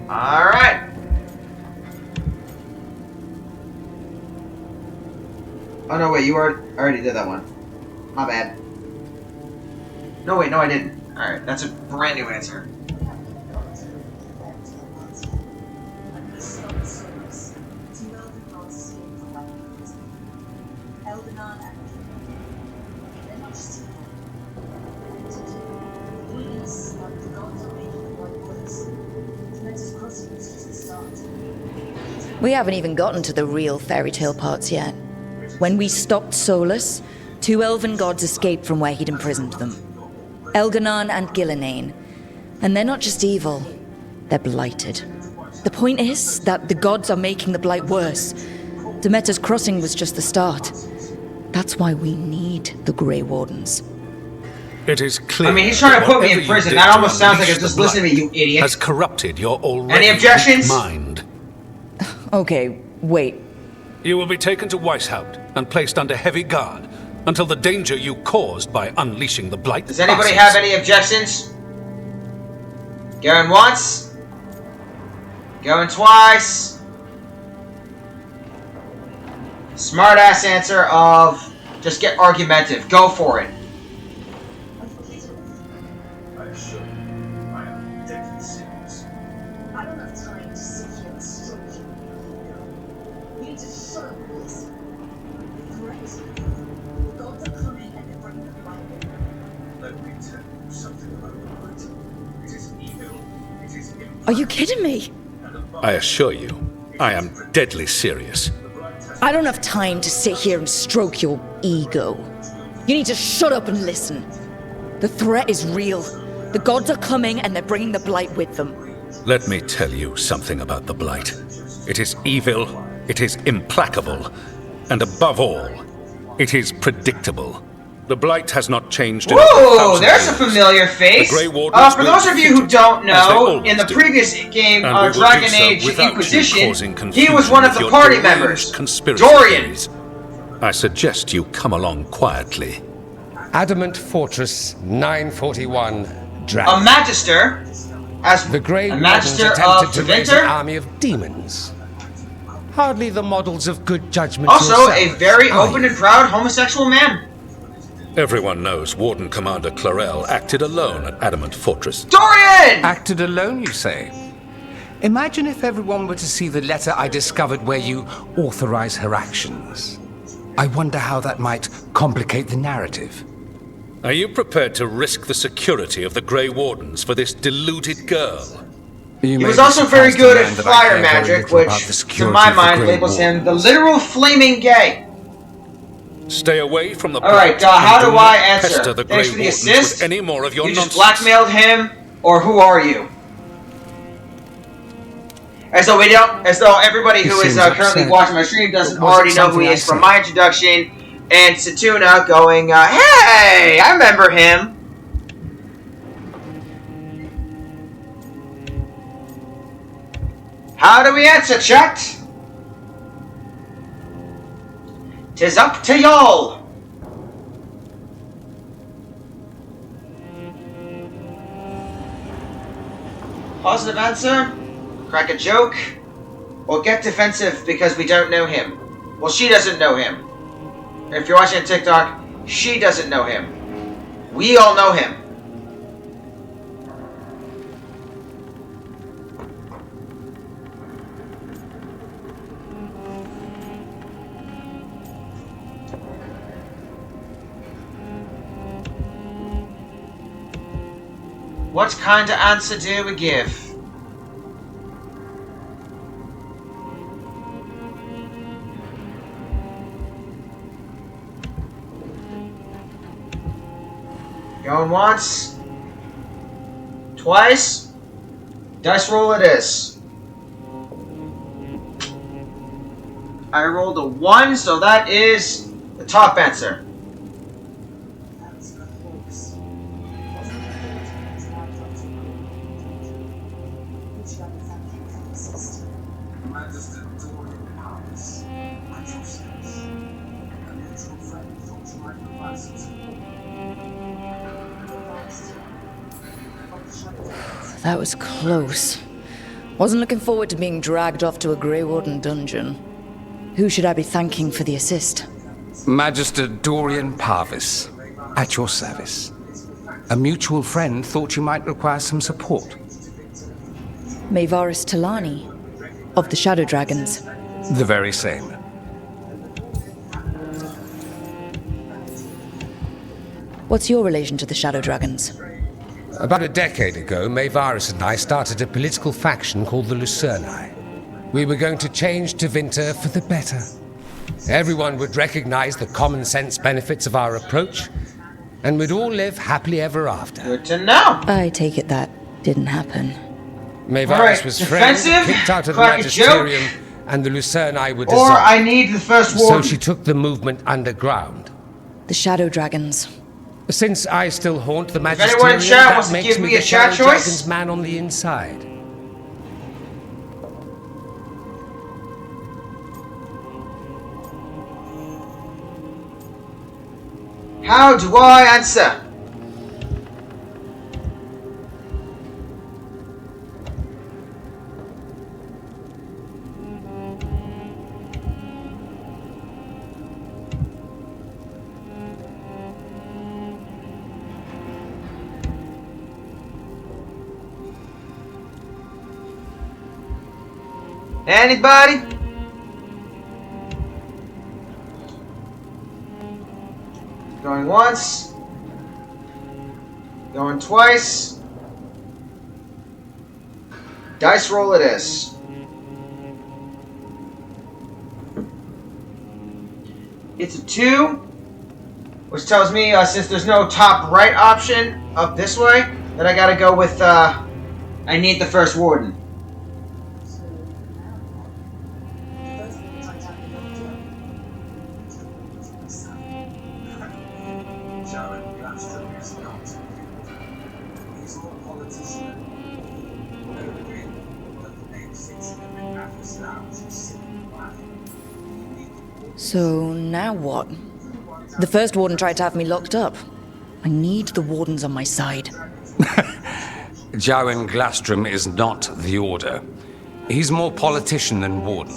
Alright. Oh no, wait, you already did that one. My bad. No, wait, no, I didn't. Alright, that's a brand new answer. We haven't even gotten to the real fairy tale parts yet. When we stopped Solus, 2 elven gods escaped from where he'd imprisoned them. Elganon and Gillenane. And they're not just evil, they're blighted. The point is that the gods are making the blight worse. Demeter's Crossing was just the start. That's why we need the Grey Wardens. It is clear. I mean, he's trying to put me in whatever you prison. did That to almost sounds like unleash it's just the listen to me, you Blight idiot. Has corrupted your already Any objections? weak mind. Okay, wait. You will be taken to Weishaupt and placed under heavy guard until the danger you caused by unleashing the Blight Does anybody passes. have any objections? Going once. Going twice. Smart-ass answer of just get argumentative. Go for it. I assure you, I am deadly serious. I don't have time to sit here and stroke you. You need to shut up and listen. Correct? The gods are coming and they're bringing the light. Let me tell you something about the light. It is evil. It is impious. Are you kidding me? I assure you, I am deadly serious. The Blight has I don't have time to sit here and stroke your ego. You need to shut up and listen. The threat is real. The gods are coming and they're bringing the Blight with them. Let me tell you something about the Blight. It is evil, it is implacable, and above all, it is predictable. The Blight has not changed in over 1,000 there's a years. familiar face. The Grey Wardens For will those of you who defeat don't it, as they know, always in the do. previous game, And we will Dragon do so Age without you Inquisition, causing he confusion was one of with the your party deranged members. conspiracy Dorian. theories. I suggest you come along quietly. Adamant Fortress 941 A Dragon. Magister, as The Grey a Wardens Magister attempted of to raise an Tevinter. army of demons. Hardly the models of good judgment Also, a yourself, very are open you? and proud homosexual man. Everyone knows Warden Commander Clarel acted alone at Adamant Fortress. Dorian! Acted alone, you say? Imagine if everyone were to see the letter I discovered where you authorize her actions. I wonder how that might complicate the narrative. Are you prepared to risk the security of the Grey Wardens for this deluded girl? He was also very good at fire magic, which, to my mind, labels him the literal flaming gay. Stay away from the Alright, Blight, how and do I not answer? pester the Thanks Grey for the Wardens assist. with any more of your You just nonsense. blackmailed him, or who are you? As though everybody who is currently upset. watching my stream doesn't Was it already know who he something I is from said? my introduction, and Satuna going, hey, I remember him. How do we answer, chat? 'Tis up to y'all. Positive answer, crack a joke, or get defensive because we don't know him. Well, she doesn't know him. If you're watching on TikTok, she doesn't know him. We all know him. What kind of answer do we give? Going once. Twice. Dice roll it is. I rolled a 1, so that is the top answer. Magister Dorian Powers, at your service. A mutual friend thought you might provide some support. That was close. Wasn't looking forward to being dragged off to a Grey Warden dungeon. Who should I be thanking for the assist? Magister Dorian Parvis, at your service. A mutual friend thought you might require some support. Mayvaris Talani, of the Shadow Dragons. The very same. What's your relation to the Shadow Dragons? About a decade ago, Mayvaris and I started a political faction called the Lucerni. We were going to change Tevinter for the better. Everyone would recognize the common sense benefits of our approach, and we'd all live happily ever after. Good to know. I take it that didn't happen. Mayvaris was framed, defensive, kicked out of the crack a Magisterium, and the Lucerni were Or dissolved. I need the first So warden. she took the movement underground. The Shadow Dragons. Since I still haunt the If anyone in Magisterium, chat that wants to makes give me me a the chat Shadow choice? Dragon's man on the inside. How do I answer? Anybody? Going once. Going twice. Dice roll it is. it's a 2, which tells me since there's no top right option up this way, that I gotta go with I need the first warden. So now what? The first warden tried to have me locked up. I need the wardens on my side. Jowen Glastrom is not the Order. He's more politician than warden.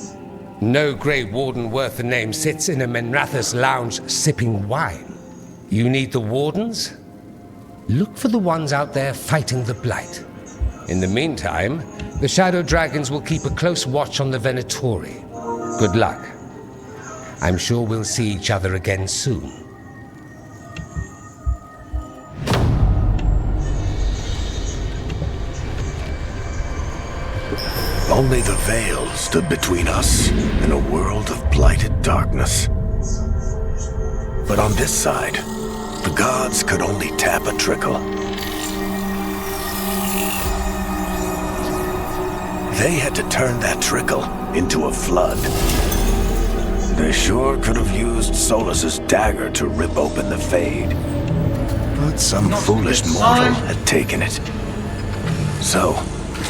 No Grey Warden worth the name sits in a Menrathus lounge sipping wine. You need the wardens? Look for the ones out there fighting the Blight. In the meantime, the Shadow Dragons will keep a close watch on the Venatori. Good luck. I'm sure we'll see each other again soon. Only the veil stood between us and a world of blighted darkness. But on this side, the gods could only tap a trickle. They had to turn that trickle into a flood. They sure could have used Solus's dagger to rip open the Fade. But some foolish mortal had taken it. So,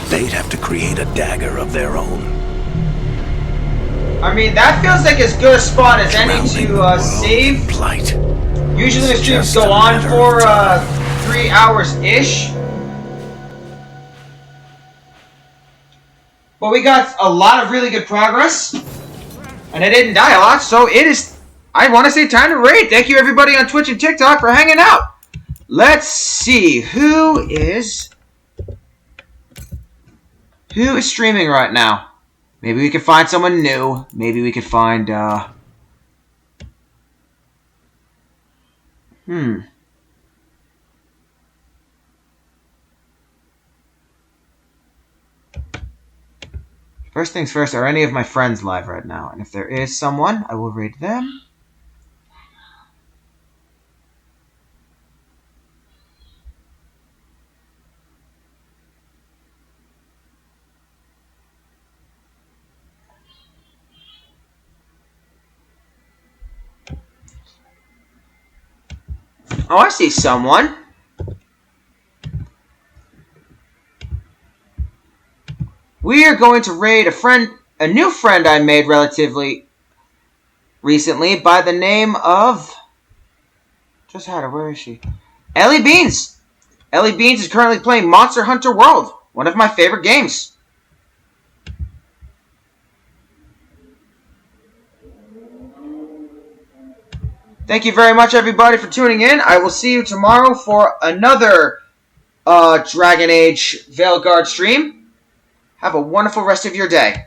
they'd have to create a dagger of their own. I mean, that feels like as good a spot as any to save. Blight. Usually the streams go on for 3 hours-ish. But we got a lot of really good progress. And I didn't die a lot, so it is, I want to say, time to raid. Thank you everybody on Twitch and TikTok for hanging out. Let's see, who is streaming right now? Maybe we can find someone new. Maybe we could find, First things first, are any of my friends live right now? And if there is someone, I will raid them. Oh, I see someone. We are going to raid a new friend I made relatively recently by the name of... Just had her, where is she? Ellie Beans! Ellie Beans is currently playing Monster Hunter World, one of my favorite games. Thank you very much, everybody, for tuning in. I will see you tomorrow for another Dragon Age Veilguard stream. Have a wonderful rest of your day.